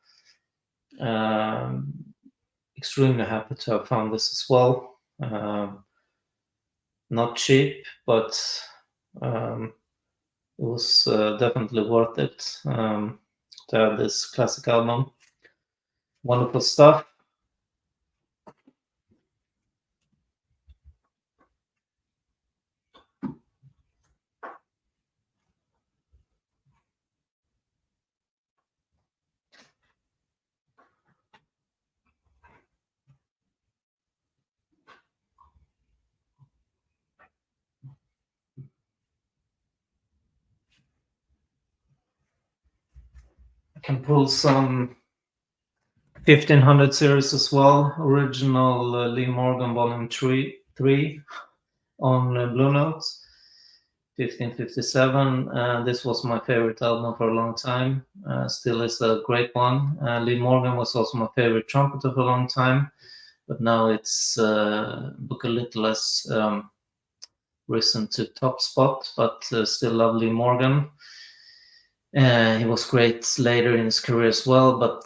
extremely happy to have found this as well. Not cheap, but it was definitely worth it to have this classic album. Wonderful stuff. I can pull some 1500 series as well. Original Lee Morgan Volume 3 on Blue Notes. 1557. This was my favorite album for a long time. Still is a great one. Lee Morgan was also my favorite trumpeter for a long time, but now it's Book a Little less risen to top spot, but still love Lee Morgan. He was great later in his career as well, but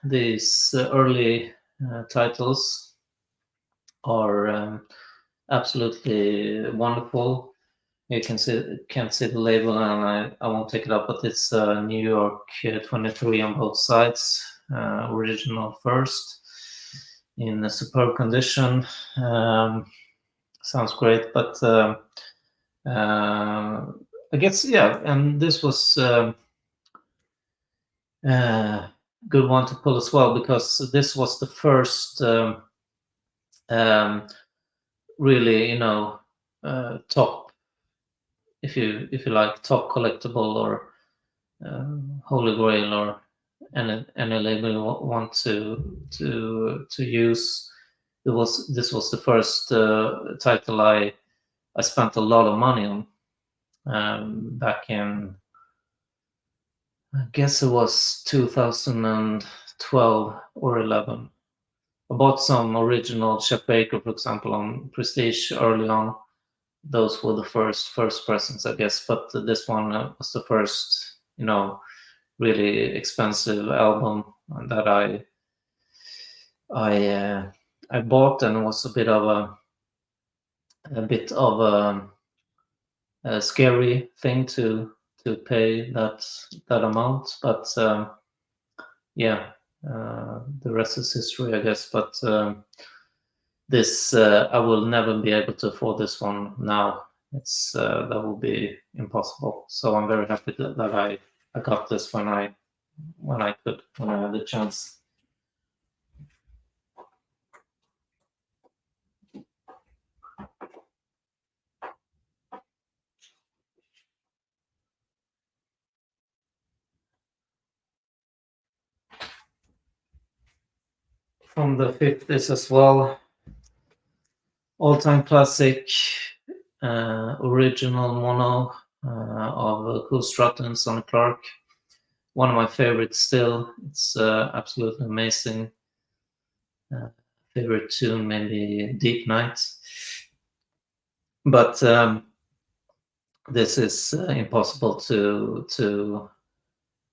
these early titles are absolutely wonderful. You can't see the label, and I won't take it up, but it's New York 23 on both sides. original first in a superb condition. Sounds great, but I guess, yeah, and this was good one to pull as well, because this was the first really, top, if you like, top collectible, or holy grail, or any label you want to use. This was the first title I spent a lot of money on, back in, I guess it was 2012 or 11. I bought some original Chet Baker, for example, on Prestige early on. Those were the first presents, I guess. But this one was the first, really expensive album that I bought, and it was a bit of a scary thing to pay that amount. But yeah, the rest is history, I guess. But this, I will never be able to afford this one now. It's that will be impossible. So I'm very happy that I got this when I had the chance. From the 50s as well, all-time classic, original mono of Cool Strut and Sonny Clark. One of my favorites still. It's absolutely amazing. Favorite tune, maybe Deep Night. But this is impossible to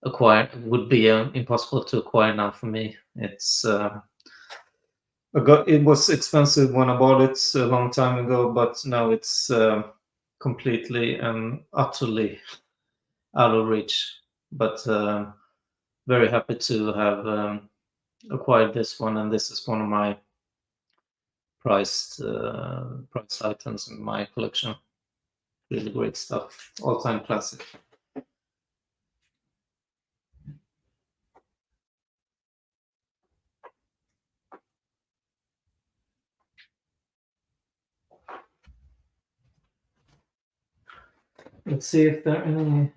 acquire. Would be impossible to acquire now for me. It's it was expensive when I bought it a long time ago, but now it's completely and utterly out of reach. But very happy to have acquired this one, and this is one of my prized items in my collection. Really great stuff. All-time classic. Let's see if there are any.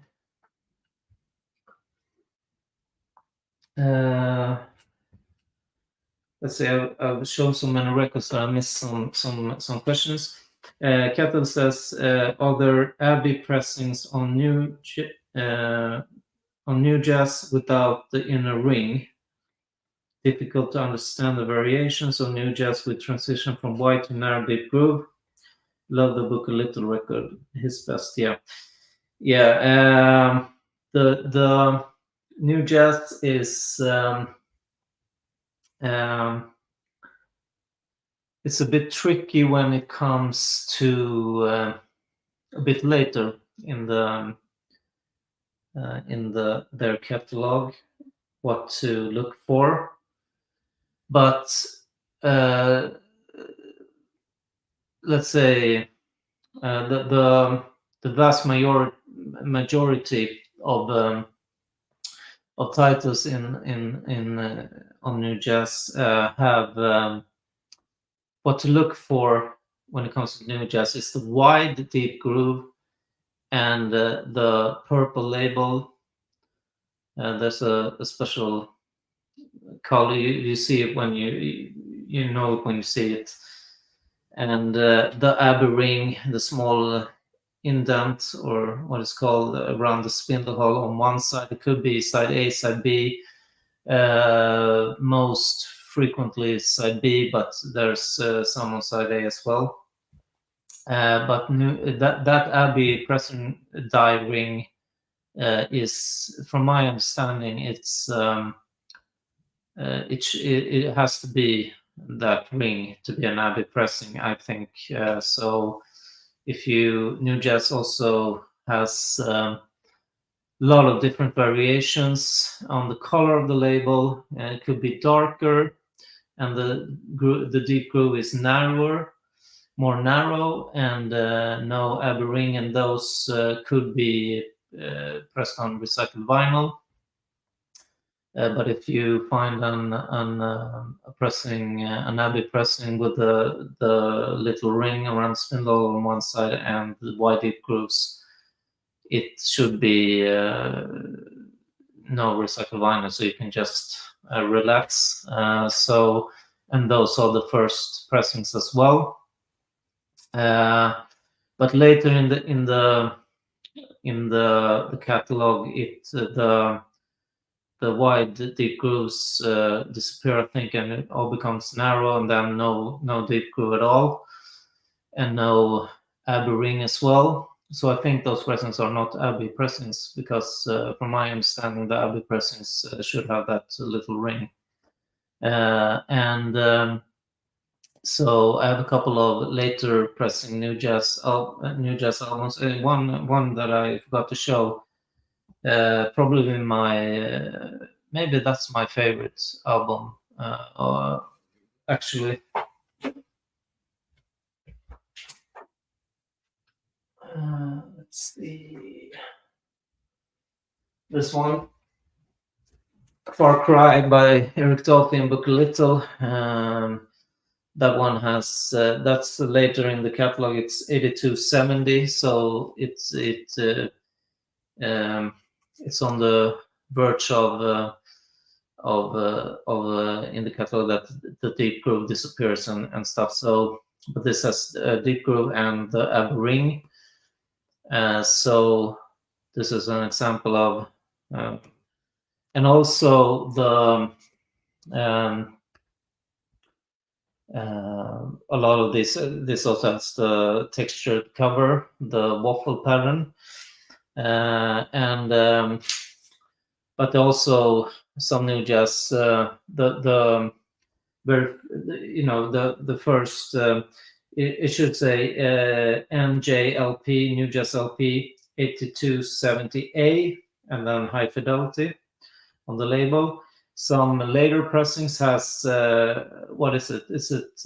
Let's see. I've shown so many records that I missed some questions. Kettle says, are there Abbey pressings on new jazz without the inner ring? Difficult to understand the variations of new jazz with transition from wide to narrow beat groove. Love the Book a Little record. His best, yeah. The new jazz is it's a bit tricky when it comes to a bit later in their catalog, what to look for. But let's say the vast majority of titles in on new jazz have what to look for when it comes to new jazz is the wide deep groove and the purple label. There's a special color. You see it when you know it when you see it. And the Abbey ring, the small indent, or what is called around the spindle hole on one side. It could be side A, side B. Most frequently side B, but there's some on side A as well. But that Abbey pressing die ring is, from my understanding, it has to be that ring to be an Abbey pressing, I think. So if new jazz also has lot of different variations on the color of the label. It could be darker, and the deep groove is more narrow, and no Abbey ring, and those could be pressed on recycled vinyl. But if you find an Abbey pressing with the little ring around the spindle on one side and the wide deep grooves, it should be no recycled vinyl, so you can just relax. And those are the first pressings as well. But later in the catalog, the wide deep grooves disappear, I think, and it all becomes narrow, and then no deep groove at all, and no Abbey ring as well. So I think those pressings are not Abbey pressings, because from my understanding, the Abbey pressings should have that little ring. So I have a couple of later pressing new jazz albums. One that I forgot to show. Probably maybe that's my favorite album. Actually, let's see. This one, Far Cry by Eric Dolphy and Booker Little. That one has that's later in the catalog. It's 8270, so it's on the verge of in the catalog that the deep groove disappears and stuff. So, but this has deep groove and the Abbey ring. So this is an example of, and also the a lot of this also has the textured cover, the waffle pattern, and but also some new jazz. The first it should say NJLP, New Jazz LP 8270A, and then High Fidelity on the label. Some later pressings has what is it? Is it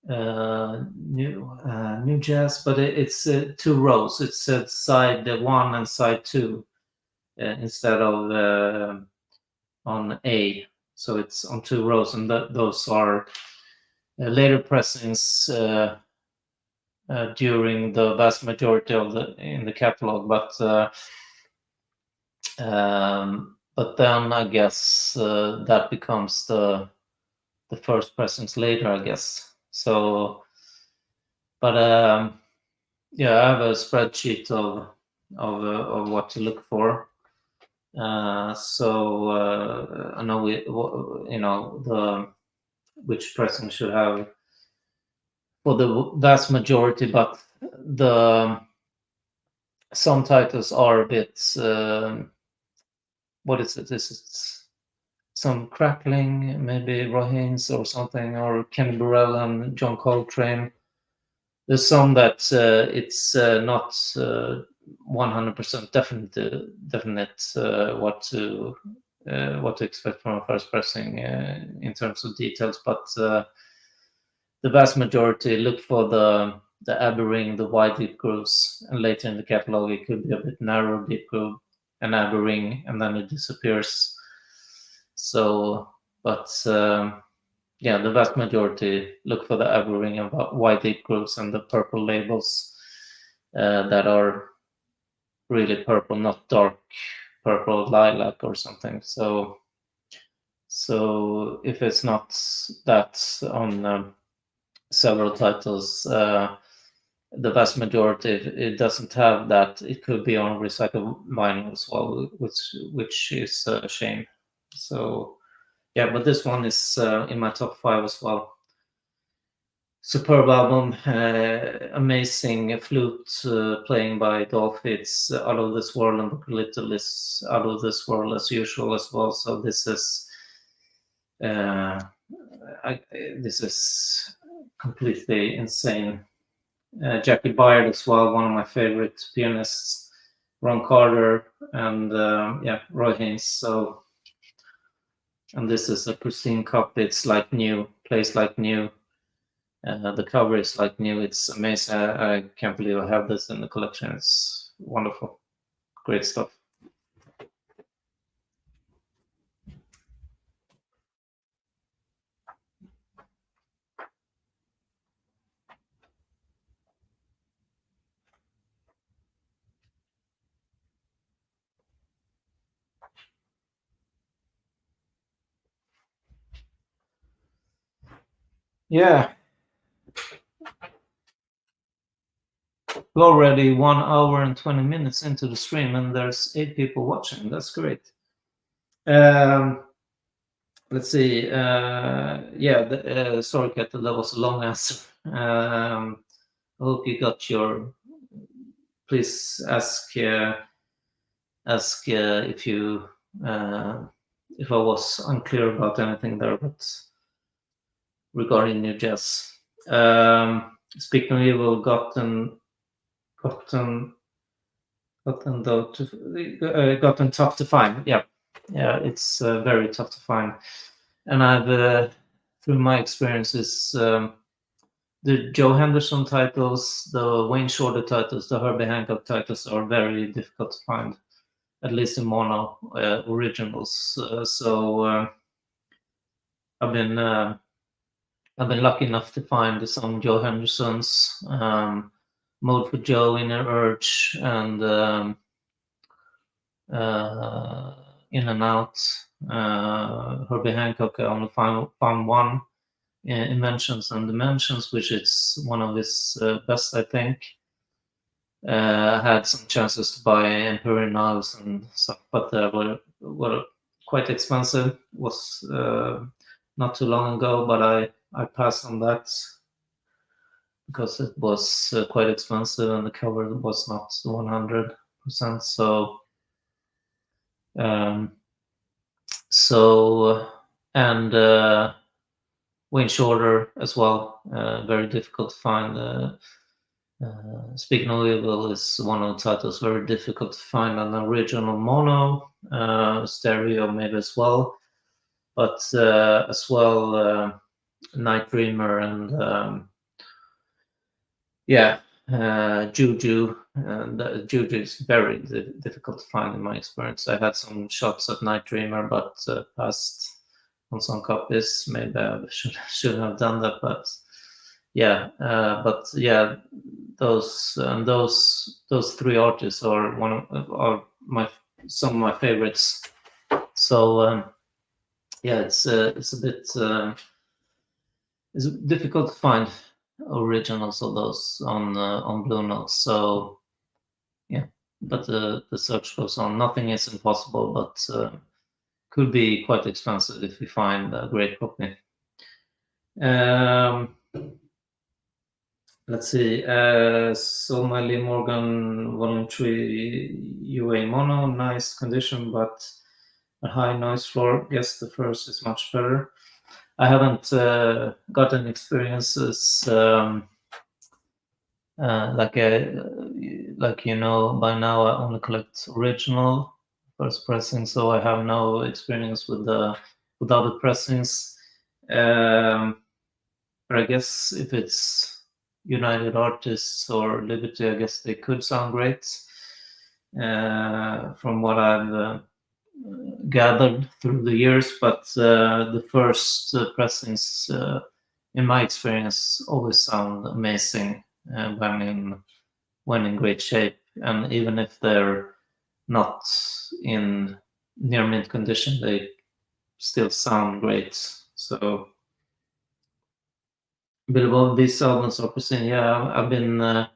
new jazz? But it's 2 rows. It's side 1 and side 2 instead of on A. So it's on 2 rows, and those are later pressings during the vast majority in the catalog. But then I guess that becomes the first pressings later, I guess. So, but yeah, I have a spreadsheet of what to look for. So I know which pressing should have for the vast majority, but some titles are a bit. What is it? Is it some crackling, maybe Rohins or something, or Kenny Burrell and John Coltrane? There's some that it's not 100% definite what to expect from a first pressing in terms of details, but the vast majority look for the Abbey ring, the wide deep grooves, and later in the catalog it could be a bit narrow deep groove, an Abbey ring, and then it disappears. So, but yeah, the vast majority look for the Abbey ring and wide deep grooves and the purple labels that are really purple, not dark purple lilac or something. So if it's not that on several titles, the vast majority, if it doesn't have that, it could be on recycled vinyl as well, which is a shame. So yeah, but this one is in my top 5 as well. Superb album, amazing flute playing by Dolphy. It's out of this world, and Booker Little is out of this world as usual as well. So this is completely insane. Jackie Byard as well, one of my favorite pianists. Ron Carter, and Roy Haynes. So, and this is a pristine copy. It's like new, plays like new. The cover is like new. It's amazing. I can't believe I have this in the collection. It's wonderful, great stuff. Yeah, we're already 1 hour and 20 minutes into the stream, and there's 8 people watching. That's great. Let's see. Sorry, Kat, that was a long answer. I hope you got your. Please ask if you if I was unclear about anything there, but regarding New Jazz. Speaking of evil, gotten tough to find. Yeah, it's very tough to find, and I've through my experiences, the Joe Henderson titles, the Wayne Shorter titles, the Herbie Hancock titles are very difficult to find, at least in mono originals. I've been lucky enough to find some Joe Hendersons, Mode for Joe, Inner Urge, and In and Out. Herbie Hancock, I only found one, Inventions and Dimensions, which is one of his best, I think. I had some chances to buy Imperial Knives and stuff, but they were quite expensive. Was not too long ago, but I passed on that because it was quite expensive and the cover was not 100%. Um, so and Wayne Shorter as well, very difficult to find. Speaking of Evil is one of the titles very difficult to find an original mono, stereo maybe as well, but as well Night Dreamer and Juju. And Juju is very difficult to find in my experience. I had some shots at Night Dreamer, but passed on some copies. Maybe I should have done that, but those 3 artists are some of my favorites. So it's a bit it's difficult to find originals of those on Blue Note. So yeah, but the search goes on. Nothing is impossible, but could be quite expensive if you find a great copy. Let's see. So my Lee Morgan Volume 3 UA mono, nice condition, but a high noise floor. Guess the first is much better. I haven't gotten experiences like by now I only collect original first pressing, so I have no experience with other pressings. But I guess if it's United Artists or Liberty, I guess they could sound great. From what I've gathered through the years, but the first pressings, in my experience, always sound amazing when in great shape, and even if they're not in near mint condition, they still sound great. So a bit about these albums are pristine. Yeah, I've been a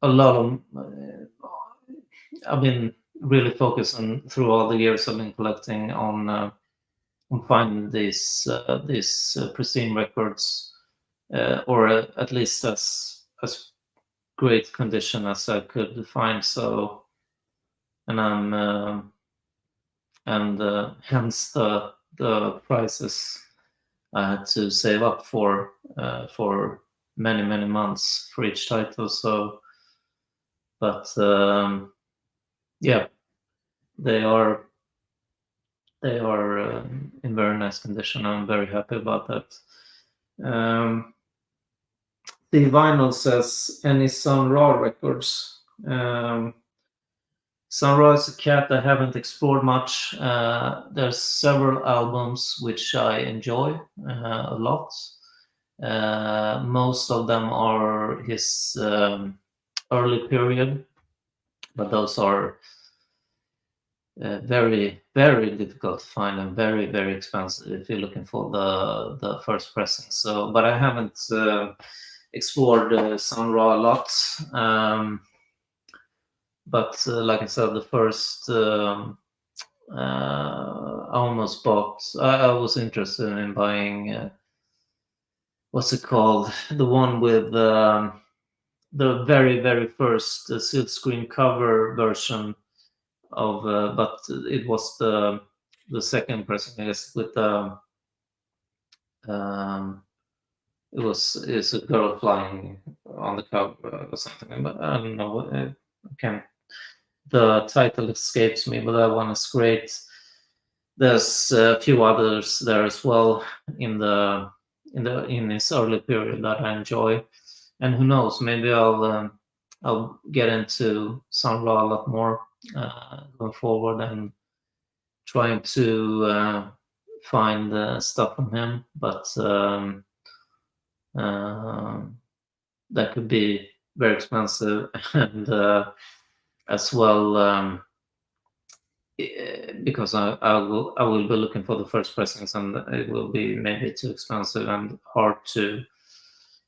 lot of I've been really focused on through all the years I've been collecting on finding these pristine records, or at least as great condition as I could find. So, and hence the prices I had to save up for many months for each title. So but yeah, they are in very nice condition. I'm very happy about that. The vinyl says any Sun Ra records. Sun Ra is a cat I haven't explored much. There's several albums which I enjoy a lot. Most of them are his early period, but those are very, very difficult to find and very, very expensive if you're looking for the first pressing. So, but I haven't explored Sun Ra a lot. But like I said, the first I almost bought. I was interested in buying. What's it called? The one with the very, very first silk screen cover version of, but it was the second pressing, I guess, with the it's a girl flying on the cover or something, but I don't know. The title escapes me, but that one is great. There's a few others there as well in this early period that I enjoy, and who knows, maybe I'll get into Sun Ra a lot more going forward and trying to find stuff from him, but that could be very expensive and as well. Because I will be looking for the first pressings, and it will be maybe too expensive and hard to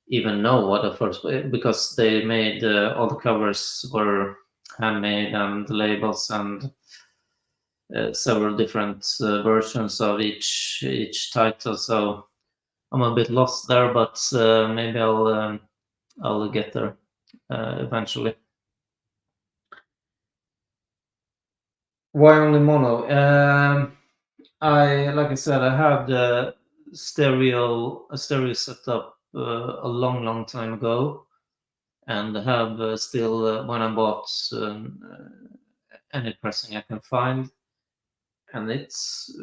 even know what the first, because they made all the covers were handmade and the labels and several different versions of each title. So I'm a bit lost there, but maybe I'll get there eventually. Why only mono? Like I said, I had a stereo setup a long time ago, and have still when I bought any pressing I can find, and it's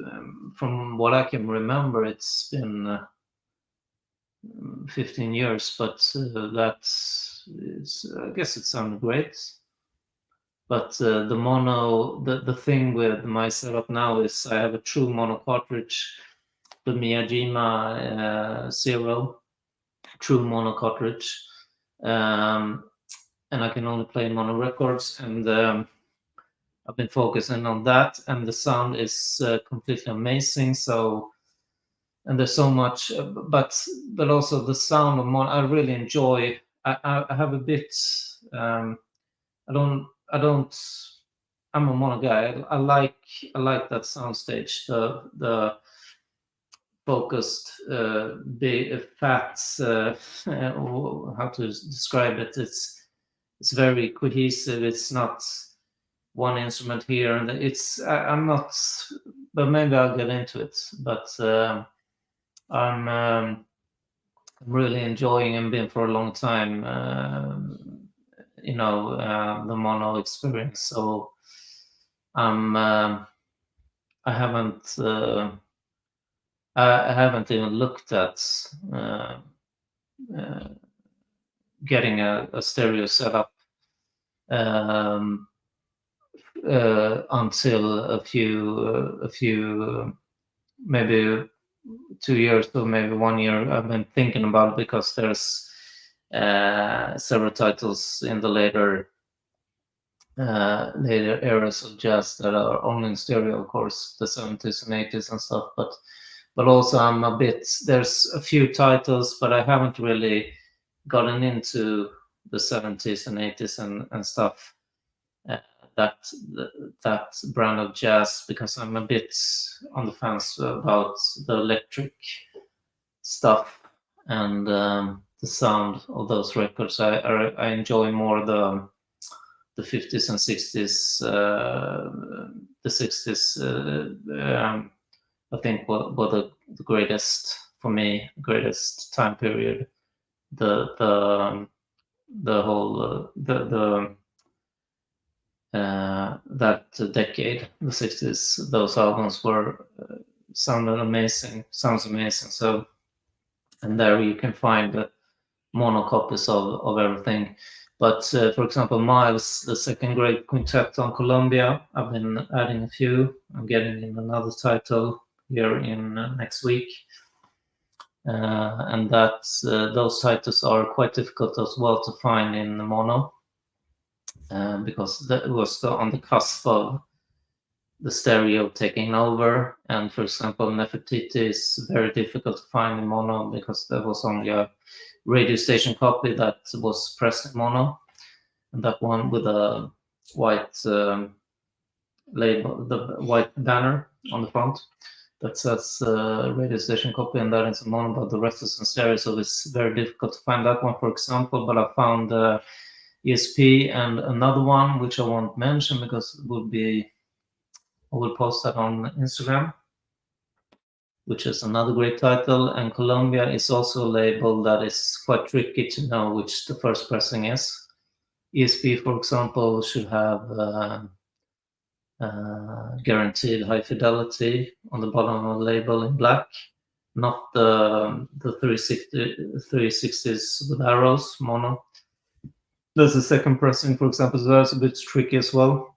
from what I can remember, it's been 15 years, but I guess it sounded great. But the mono, the thing with my setup now is I have a true mono cartridge, the Miyajima Zero true mono cartridge, and I can only play mono records, and I've been focusing on that, and the sound is completely amazing. So, and there's so much, but also the sound of mono, I really enjoy. I have a bit. I don't. I'm a mono guy. I like that soundstage. The focused, big, fat. How to describe it? It's very cohesive. It's not one instrument here, and I'm not. But maybe I'll get into it. But I'm really enjoying and been for a long time. The mono experience. So I haven't I haven't even looked at getting a stereo setup until a few maybe 2 years or maybe 1 year. I've been thinking about it because there's several titles in the later eras of jazz that are only in stereo, of course, the 70s and 80s and stuff. But also I'm a bit. There's a few titles, but I haven't really gotten into the 70s and 80s and stuff. That brand of jazz, because I'm a bit on the fence about the electric stuff and the sound of those records. I enjoy more the 50s and 60s, the 60s. I think were the greatest for me, greatest time period. The whole that decade, the 60s. Those albums were sounds amazing. So, and there you can find mono copies of everything. But for example, Miles, the second grade quintet on Columbia, I've been adding a few. I'm getting in another title here in next week. And that those titles are quite difficult as well to find in mono, because that was on the cusp of the stereo taking over. And for example, Nefertiti is very difficult to find in mono because there was only a radio station copy that was pressed in mono, and that one with a white label, the white banner on the front that says radio station copy, and that is a mono, but the rest is in stereo, so it's very difficult to find that one, for example. But I found ESP and another one which I won't mention because it would be, I will post that on Instagram, which is another great title. And Columbia is also a label that is quite tricky to know which the first pressing is. ESP, for example, should have guaranteed high fidelity on the bottom of the label in black, not the 360s with arrows, mono. There's a second pressing, for example, so that's a bit tricky as well.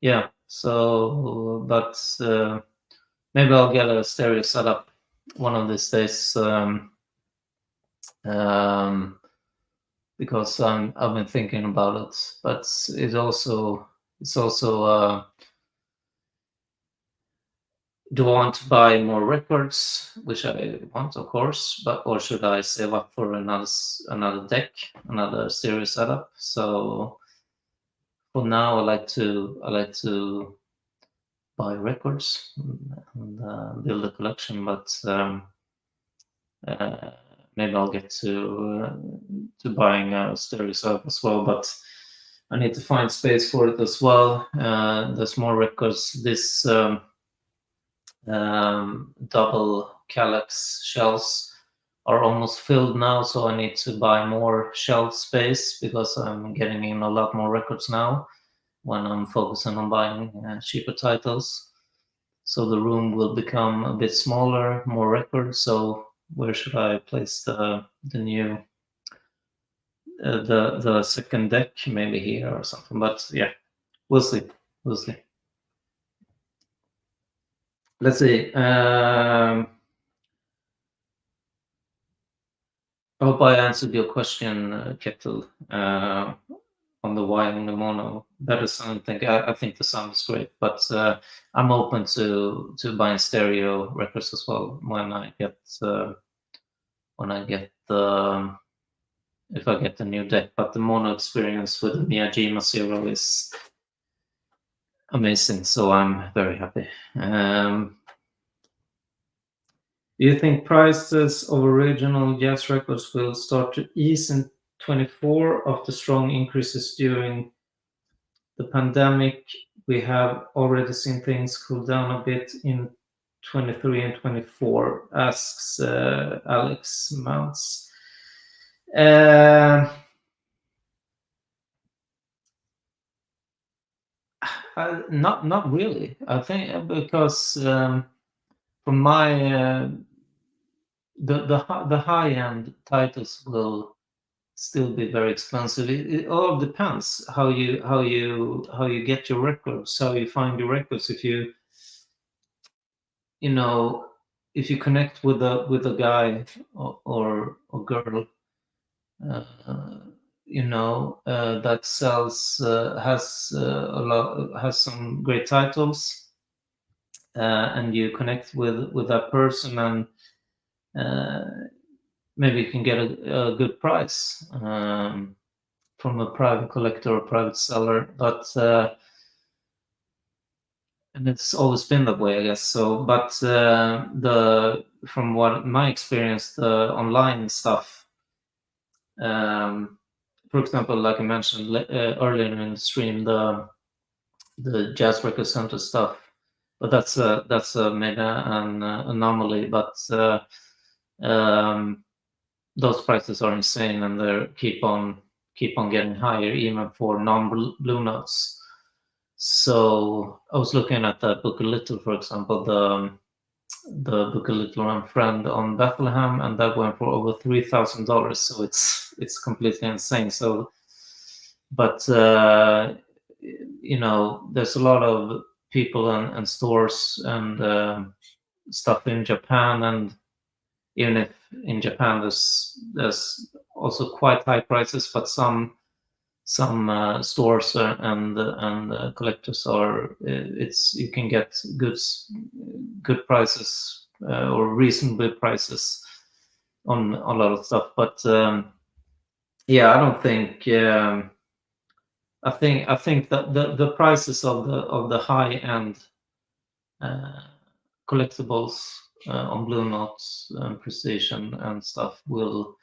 Yeah, so, but maybe I'll get a stereo setup one of these days, because I've been thinking about it. But it's also do I want to buy more records, which I want, of course, but or should I save up for another deck, another stereo setup? So for now, I like to buy records and build a collection, but maybe I'll get to buying a stereo setup as well. But I need to find space for it as well. There's more records. This double calyx shelves are almost filled now, so I need to buy more shelf space because I'm getting in a lot more records now when I'm focusing on buying cheaper titles. So the room will become a bit smaller, more records. So where should I place the new the second deck? Maybe here or something. But yeah, we'll see. Let's see. I hope I answered your question, Kettle, on the why and the mono. Better sound. I think the sound is great, but I'm open to buying stereo records as well when I get if I get the new deck. But the mono experience with the Miyajima Zero is amazing, so I'm very happy. Do you think prices of original jazz records will start to ease in 24 after strong increases during the pandemic? We have already seen things cool down a bit in 23 and 24, asks Alex Mounts. Not really. I think because from my the high end titles will still be very expensive. It all depends how you get your records, how you find your records. If you if you connect with a guy or girl, that sells has some great titles, and you connect with that person, and maybe you can get a good price from a private collector or private seller. But and it's always been that way, I guess. So, but from what my experience, the online stuff, for example, like I mentioned earlier in the stream, the Jazz Record Center stuff, but that's maybe an anomaly. But those prices are insane, and they keep on keep on getting higher, even for non-blue notes. So I was looking at that Book a Little, for example, the Book a Little and Friend on Bethlehem, and that went for over $3,000. So it's completely insane. So, but you know, there's a lot of people and stores and stuff in Japan, and even if in Japan there's also quite high prices, but some stores and collectors are it's you can get good prices or reasonable prices on a lot of stuff. But yeah, I don't think I think that the prices of the high end collectibles on Blue Notes and Precision and stuff will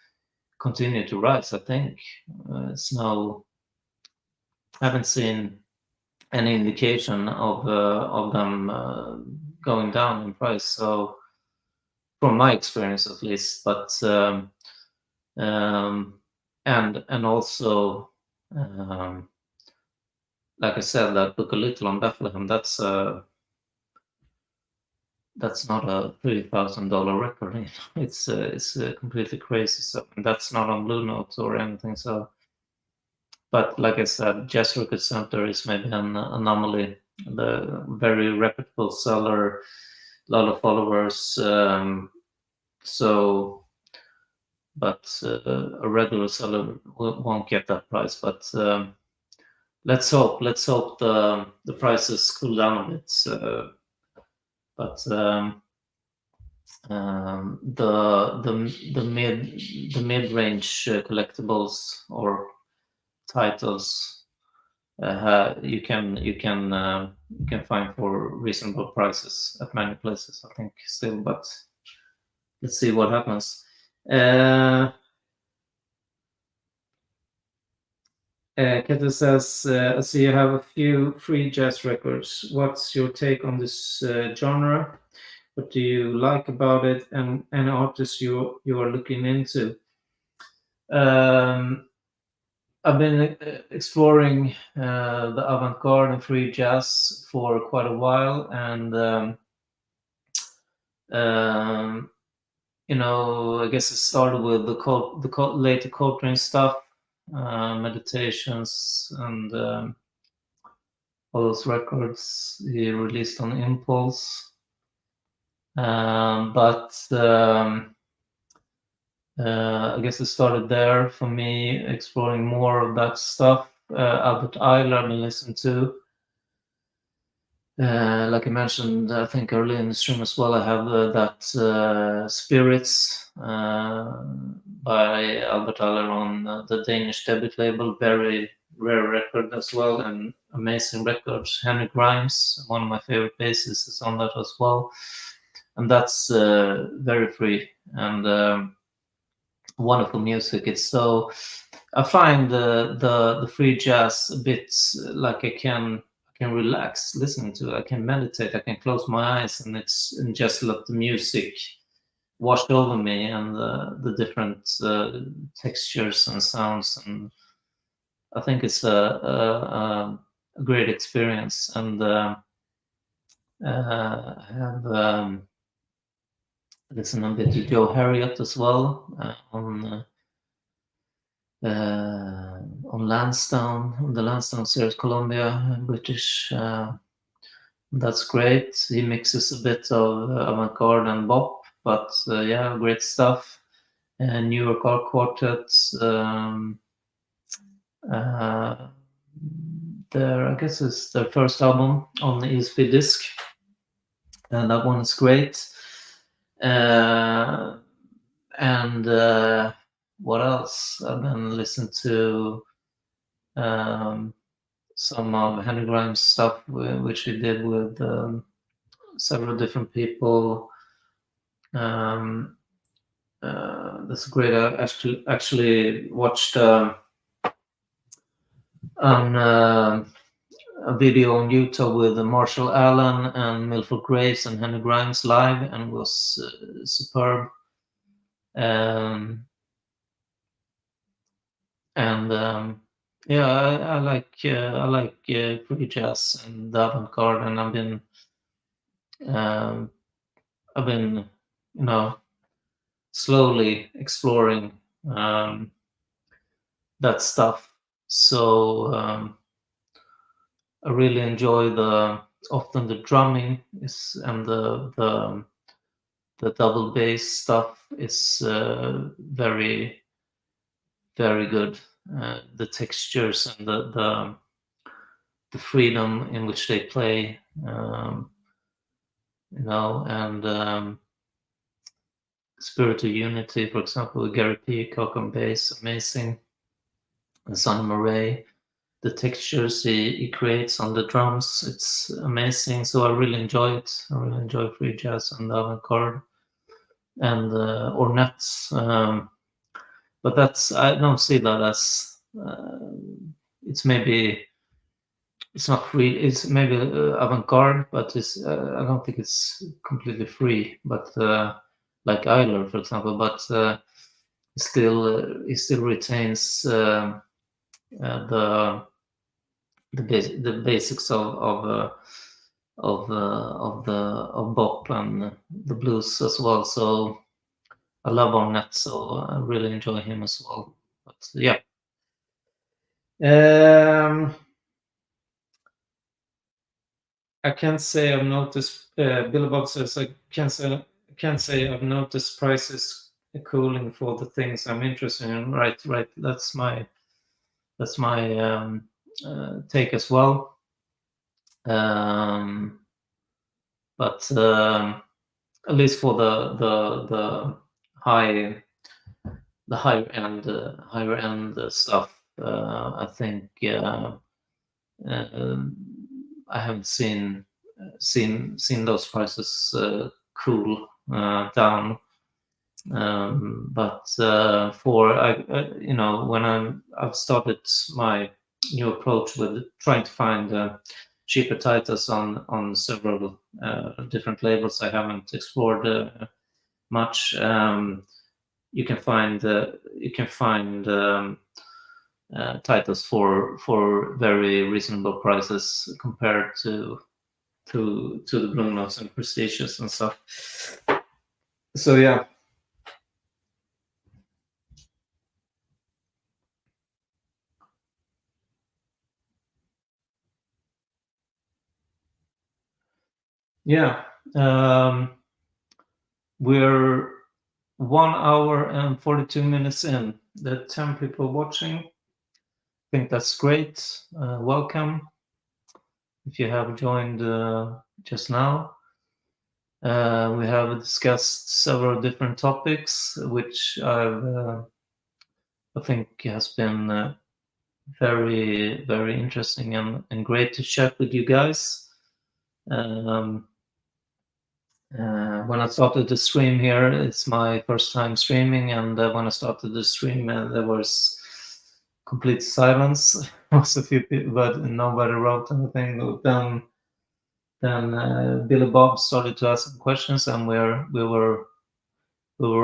continue to rise. I think it's no. I haven't seen any indication of them going down in price. So, from my experience at least, but and also, like I said, that Book a Little on Bethlehem, that's not a $3,000 record. It's completely crazy. So that's not on Blue Note or anything. So, but like I said, Jazz Record Center is maybe an anomaly. The very reputable seller, a lot of followers. So, but a regular seller won't get that price. But let's hope the prices cool down a bit. But the mid-range collectibles or titles you can find for reasonable prices at many places, I think, still. But let's see what happens. Kete says, I see you have a few free jazz records. What's your take on this genre? What do you like about it, and any artists you are looking into? I've been exploring the avant-garde and free jazz for quite a while, and you know, I guess it started with the later Coltrane stuff, Meditations, and all those records he released on Impulse. But I guess it started there for me, exploring more of that stuff. Albert Ayler I've been listening to. Like I mentioned, I think early in the stream as well, I have that Spirits by Albert Ayler on the Danish debut label. Very rare record as well, and amazing records. Henry Grimes, one of my favorite bassists, is on that as well. And that's very free and wonderful music. It's so, I find the free jazz a bit like I can relax listening to it. I can meditate. I can close my eyes and just let the music wash over me, and the different textures and sounds. And I think it's a great experience. And I have listened a bit to Joe Harriott as well on Lansdowne, on the Lansdowne series, Columbia, British. That's great. He mixes a bit of avant-garde and bop, but yeah, great stuff. New York Art Quartet. I guess it's their first album on the ESP disc, and that one is great. And what else? I've been listening to some of Henry Grimes stuff, which he did with several different people. That's great. I actually watched a video on YouTube with Marshall Allen and Milford Graves and Henry Grimes live, and it was superb. And yeah, I like free jazz and avant-garde, and um, I've been you know slowly exploring that stuff. So I really enjoy often the drumming is and the double bass stuff is very good. The textures and the freedom in which they play, and Spirit of Unity, for example, with Gary Peacock on bass, amazing. And Sonny Murray, the textures he creates on the drums, it's amazing. So I really enjoy it. I really enjoy free jazz and avant-garde and ornette. But I don't see that as it's maybe it's not free. It's maybe avant-garde, but I don't think it's completely free. But like Eiler, for example, but he still retains the the basics of bop and the blues as well. So I love Arnett, so I really enjoy him as well. But yeah. I can't say I've noticed. Billy Bob says I can't say I've noticed prices cooling for the things I'm interested in. Right. That's my take as well. But at least for the high the higher end stuff, I think I haven't seen those prices cool down. But for when I've started my new approach with trying to find cheaper titles on several different labels I haven't explored much. You can find titles for very reasonable prices compared to the Blue Notes and Prestigious and stuff. So yeah. Yeah. We're 1 hour and 42 minutes in. There are 10 people watching. I think that's great. Welcome if you have joined just now. We have discussed several different topics, which I think has been very, very interesting and great to chat with you guys. When I started the stream here, it's my first time streaming, and when I started the stream, there was complete silence. There was a few people, but nobody wrote anything. Then Billy Bob started to ask some questions, and we were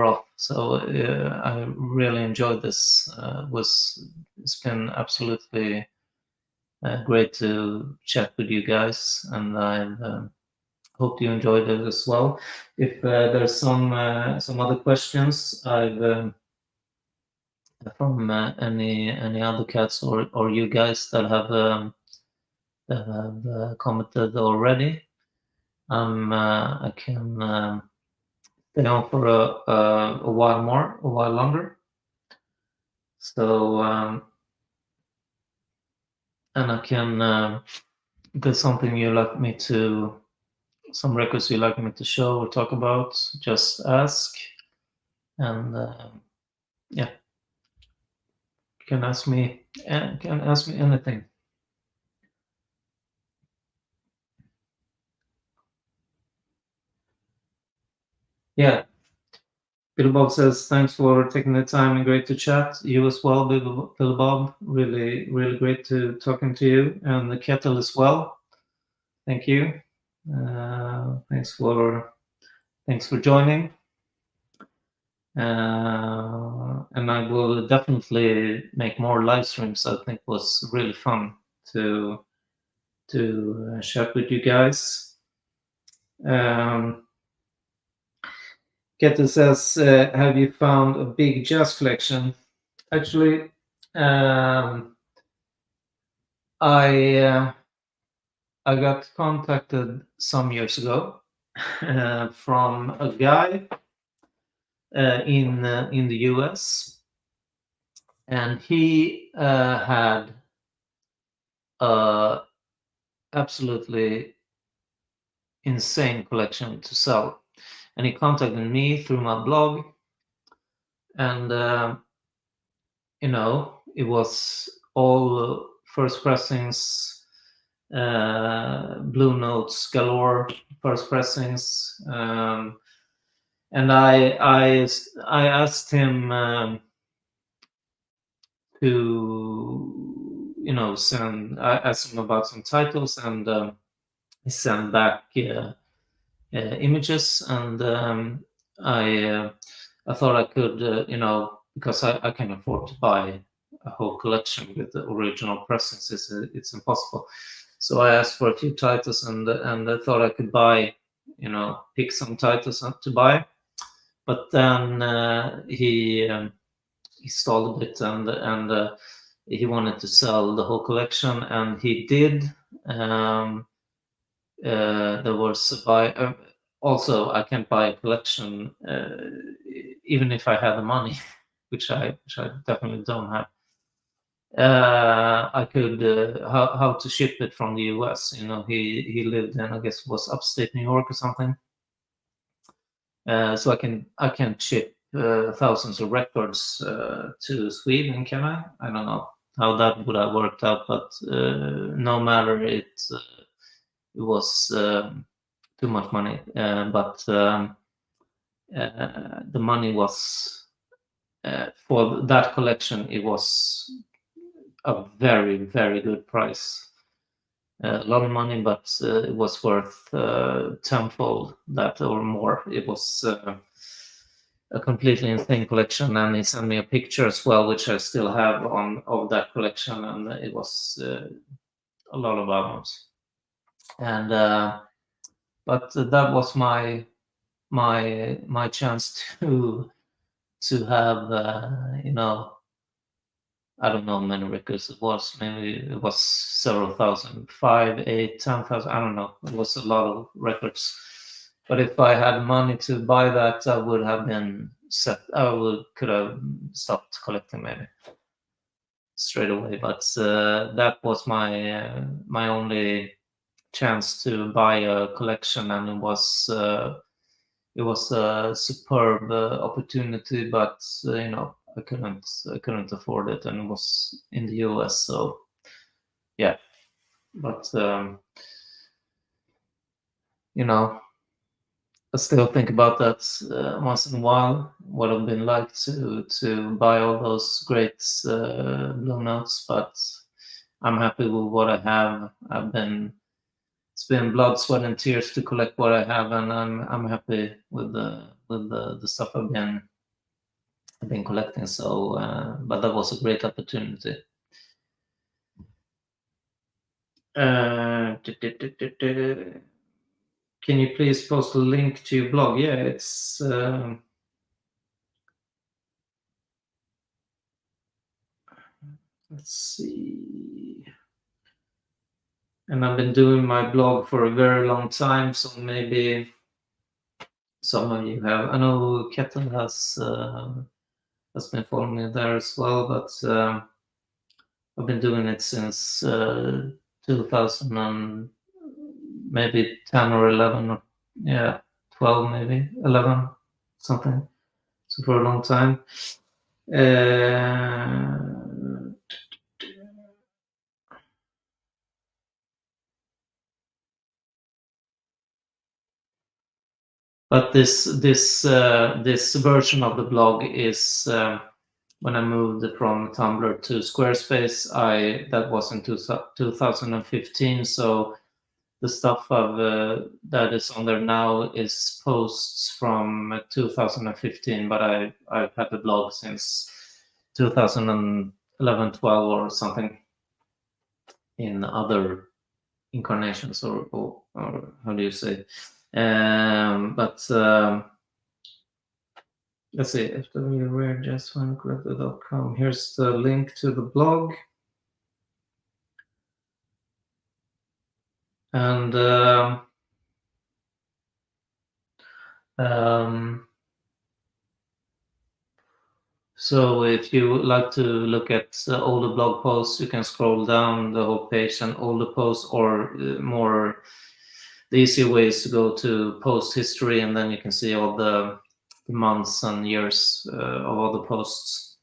off. So I really enjoyed this. It's been absolutely great to chat with you guys, and I hope you enjoyed it as well. If there's some other questions from any other cats or you guys that have commented already, I can stay on for a while longer. So and I can if there's something you like me to. Some records you like me to show or talk about, just ask. And yeah, you can ask me anything. Yeah. Bill Bob says, thanks for taking the time and great to chat. You as well, Bill Bob. Really, really great to talking to you. And the kettle as well. Thank you. Thanks for joining. and I will definitely make more live streams. I think was really fun to chat with you guys. Kettle says, "Have you found a big jazz collection?" Actually, I got contacted some years ago from a guy in the US, and he had a absolutely insane collection to sell, and he contacted me through my blog, and it was all first pressings, blue notes galore, first pressings, and I asked him to send. I asked him about some titles, and he sent back images, and I thought I could, because I can afford to buy a whole collection with the original pressings. It's impossible. So I asked for a few titles, and I thought I could buy, pick some titles to buy. But then he stalled a bit, and he wanted to sell the whole collection, and he did. There was also I can't buy a collection even if I had the money, which I definitely don't have. I could how to ship it from the US. He lived in, I guess it was upstate New York or something. So I can ship thousands of records to Sweden, can I? I don't know how that would have worked out, but no matter, it was too much money. But the money was for that collection. It was a very, very good price. A lot of money, but it was worth tenfold that or more. It was a completely insane collection, and he sent me a picture as well, which I still have of that collection, and it was a lot of albums. And but that was my chance to have I don't know how many records it was. Maybe it was several thousand, 5, 8, 10,000. I don't know. It was a lot of records. But if I had money to buy that, I would have been set. Could have stopped collecting maybe straight away. But that was my only chance to buy a collection, and it was a superb opportunity. But I couldn't afford it, and it was in the US. So yeah, but I still think about that once in a while. What it'd been like to buy all those great blue notes, but I'm happy with what I have. It's been blood, sweat, and tears to collect what I have, and I'm happy with the stuff I've been collecting. So, but that was a great opportunity. Can you please post a link to your blog? Yeah, it's let's see. And I've been doing my blog for a very long time, so maybe some of you have. I know Kettle has been following me there as well, but I've been doing it since 2000 and maybe 10 or 11, or 12, maybe 11, something. So for a long time. But this version of the blog is when I moved from Tumblr to Squarespace. That was in 2015. So the stuff that is on there now is posts from 2015, but I've had the blog since 2011, 12 or something in other incarnations, or how do you say? But let's see, after we were just collector.com. Here's the link to the blog. And so if you like to look at older blog posts, you can scroll down the whole page and older posts, or more the easier way is to go to post history, and then you can see all the months and years of all the posts.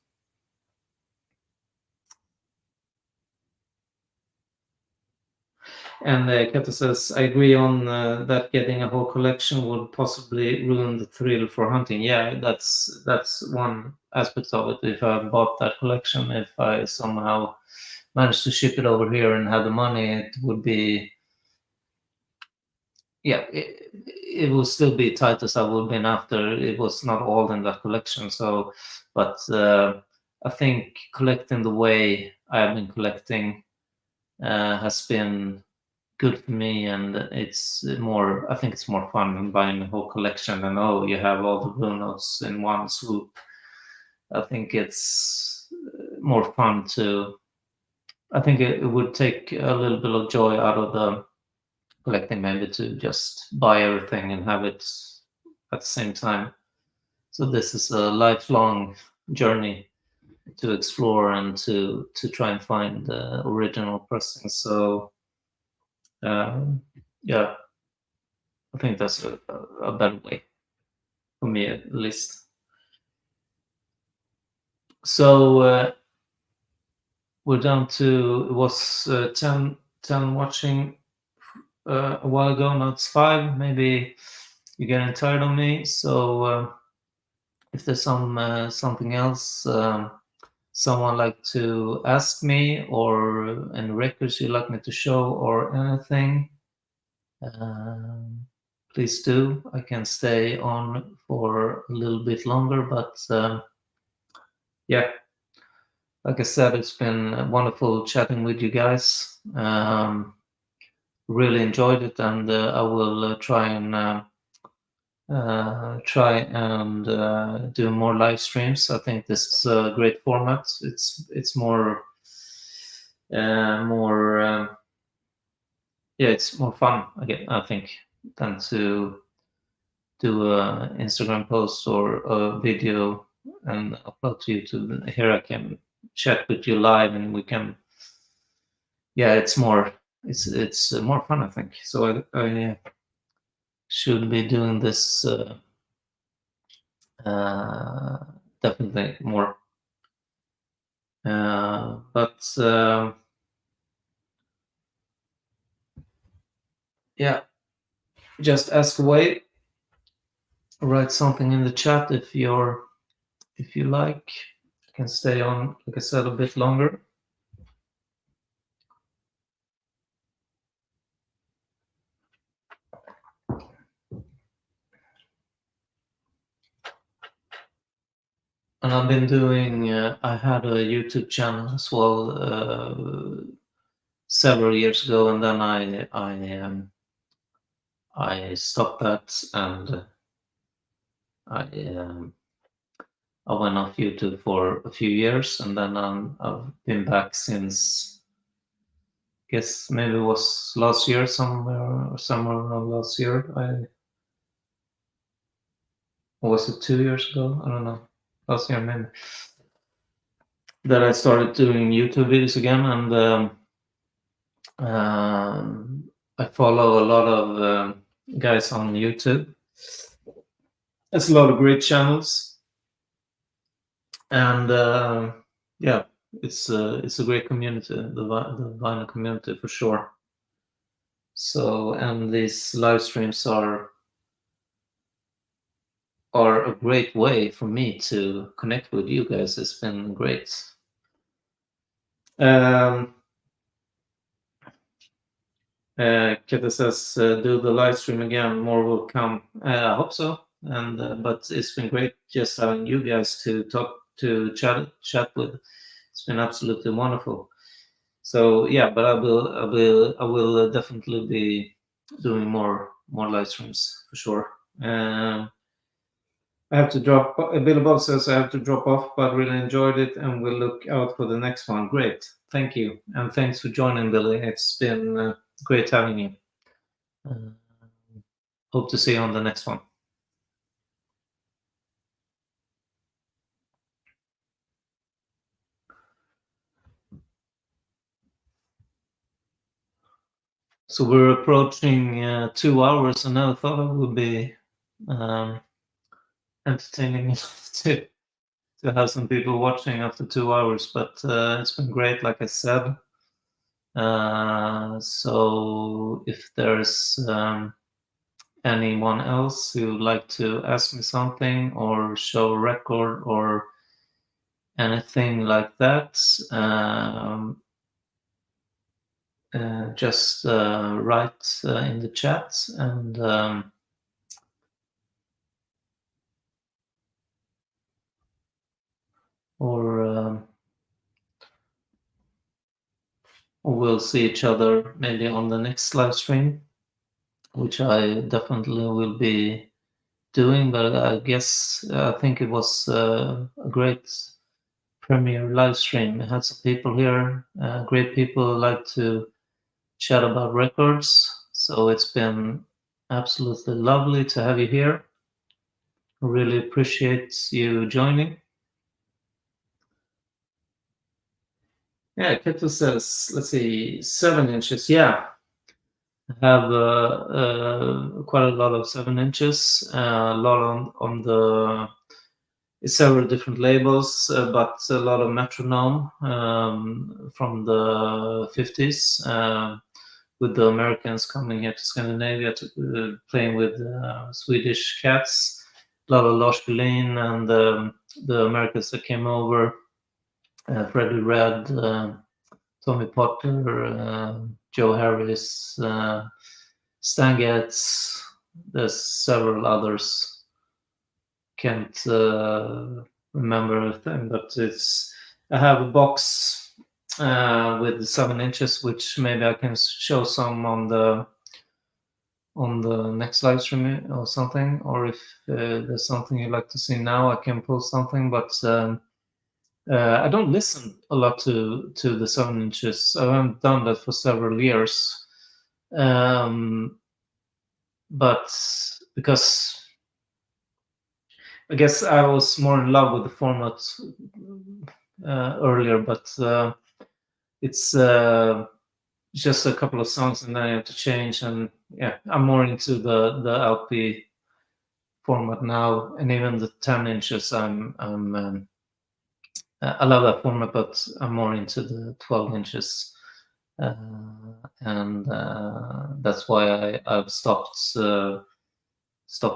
And Kata says, I agree on that getting a whole collection would possibly ruin the thrill for hunting. Yeah, that's one aspect of it. If I bought that collection, if I somehow managed to ship it over here and had the money, it would be, yeah, it will still be tight as I would have been after. It was not all in that collection. So, but I think collecting the way I have been collecting has been good for me, and it's more, I think it's more fun than buying a whole collection and you have all the blue notes in one swoop. I think it's more fun to, I think it would take a little bit of joy out of the collecting, maybe to just buy everything and have it at the same time. So this is a lifelong journey to explore and to try and find the original pressings. So yeah, I think that's a better way, for me at least. So we're down to, it was 10 watching a while ago, now it's 5. Maybe you're getting tired of me. So if there's something else someone like to ask me, or any records you'd like me to show, or anything, please do. I can stay on for a little bit longer, but yeah, like I said, it's been wonderful chatting with you guys. Really enjoyed it, and I will try and do more live streams. I think this is a great format. It's more yeah, it's more fun again, I think, than to do a Instagram post or a video and upload to YouTube. Here I can chat with you live, and we can, yeah, it's more fun, I think. So I should be doing this definitely more. But yeah, just ask away. Write something in the chat if you like. I can stay on, like I said, a bit longer. And I've been doing, I had a YouTube channel as well several years ago, and then I stopped that, and I went off YouTube for a few years, and then I've been back since, I guess maybe it was last year, somewhere around last year. Or was it 2 years ago? I don't know. Last year maybe. That I started doing YouTube videos again, and I follow a lot of guys on YouTube. There's a lot of great channels, and yeah, it's a great community, the vinyl community, for sure. So, and these live streams are a great way for me to connect with you guys. It's been great. Kete says, do the live stream again, more will come. I hope so. And but it's been great just having you guys to talk to chat with. It's been absolutely wonderful. So yeah, but I will definitely be doing more live streams for sure. I have to drop. Billy Bob says I have to drop off, but really enjoyed it, and we'll look out for the next one. Great, thank you, and thanks for joining, Billy. It's been great having you. Uh, hope to see you on the next one. So we're approaching 2 hours, and I thought it would be um, entertaining enough to have some people watching after 2 hours, but it's been great, like I said. So if there's anyone else who would like to ask me something or show a record or anything like that, just write in the chat and or we'll see each other maybe on the next live stream, which I definitely will be doing. But I guess I think it was a great premiere live stream. It had some people here, great people who like to chat about records. So it's been absolutely lovely to have you here. Really appreciate you joining. Yeah, Keto says, let's see, 7 inches. Yeah, I have quite a lot of 7 inches, a lot on the several different labels, but a lot of metronome from the 50s. With the Americans coming here to Scandinavia to playing with Swedish cats, a lot of Lars Berlin and the Americans that came over, Freddie Red, Tommy Potter, Joe Harris, Stan Getz. There's several others. Can't remember everything, but it's. I have a box with 7 inches, which maybe I can show some on the next live stream or something. Or if there's something you'd like to see now, I can post something. But I don't listen a lot to the 7 inches. I haven't done that for several years. But because I guess I was more in love with the format earlier, but it's just a couple of songs and then I have to change. And yeah, I'm more into the LP format now, and even the 10 inches. I love that format, but I'm more into the 12 inches, and that's why I've stopped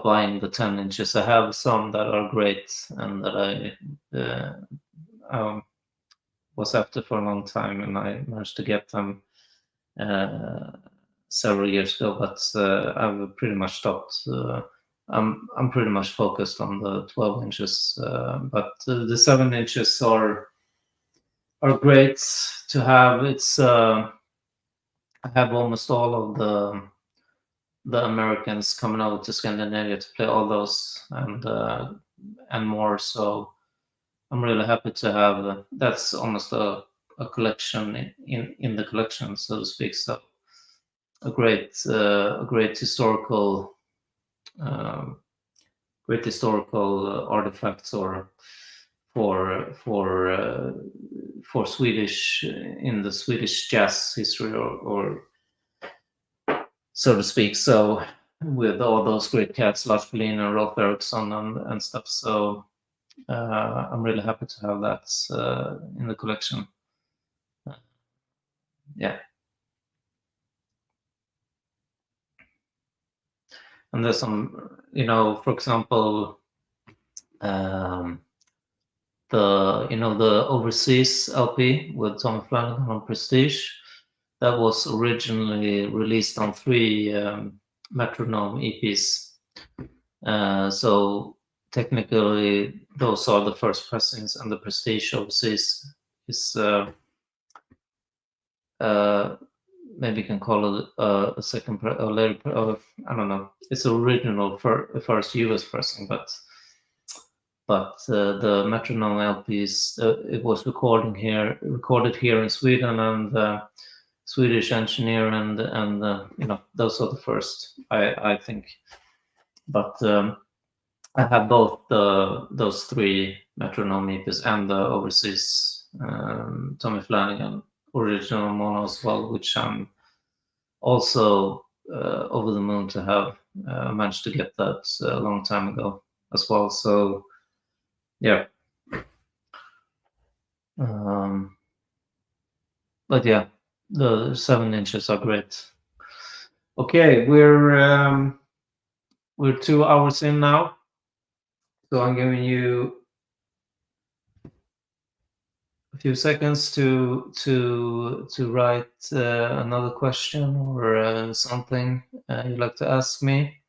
buying the 10 inches. I have some that are great and that was after for a long time, and I managed to get them several years ago. But I've pretty much stopped. I'm pretty much focused on the 12 inches, but the 7 inches are great to have. It's I have almost all of the Americans coming over to Scandinavia to play all those and more. So I'm really happy to have that's almost a collection in the collection, so to speak. So a great historical artifacts or for Swedish in the Swedish jazz history or so to speak. So with all those great cats, Lars Berlin and Rolf Eriksson and stuff. So I'm really happy to have that in the collection. Yeah. And there's some, for example, the the overseas LP with Tom Flanagan on Prestige. that was originally released on 3 Metronome EPs. So technically, those are the first pressings, and the Prestige obviously is maybe you can call it a second or later. I don't know. It's original first US pressing, but the Metronome LPs, it was recorded here in Sweden, and Swedish engineer, and those are the first, I think. But I have both those 3 Metronome EPs and the overseas Tommy Flanagan original mono as well, which I'm also over the moon to have. Managed to get that a long time ago as well. So yeah. But yeah, the 7 inches are great. Okay, we're 2 hours in now, so I'm giving you a few seconds to write another question or something you'd like to ask me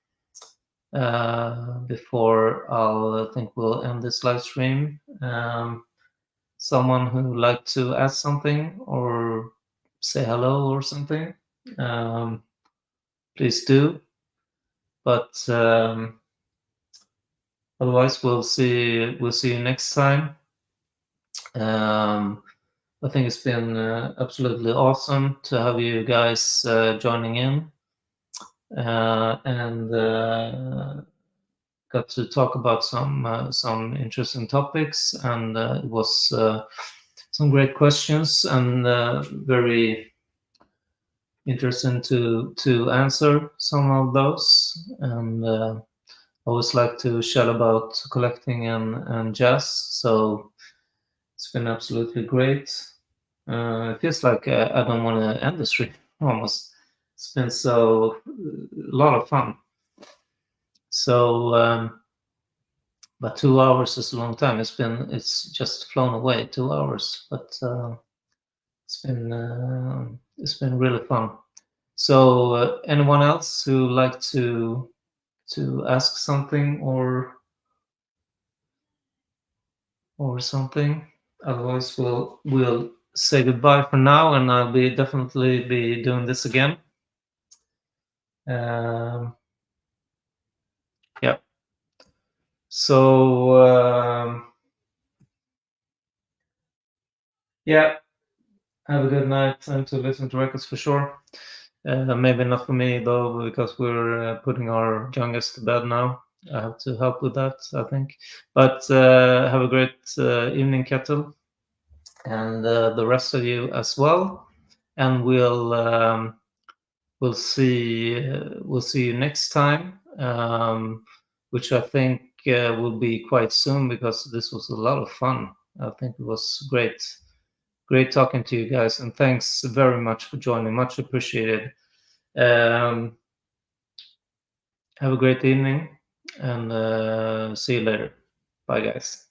before I think we'll end this live stream. Someone who would like to ask something or say hello or something, please do. But otherwise, we'll see you next time. I think it's been absolutely awesome to have you guys joining in, and got to talk about some interesting topics, and it was some great questions, and very interesting to answer some of those. And I always like to chat about collecting and jazz, so it's been absolutely great. It feels like I don't want to end the stream almost. It's been a lot of fun. So, but 2 hours is a long time. It's just flown away, 2 hours. But it's been really fun. So, anyone else who like to ask something or something? Otherwise, we'll say goodbye for now, and I'll definitely be doing this again. Yeah. So yeah, have a good night. Time to listen to records for sure. Maybe not for me though, because we're putting our youngest to bed now. I have to help with that, I think. But have a great evening, Kettle, and the rest of you as well. And we'll see you next time, which I think will be quite soon, because this was a lot of fun. I think it was great talking to you guys, and thanks very much for joining. Much appreciated. Have a great evening, and see you later. Bye, guys.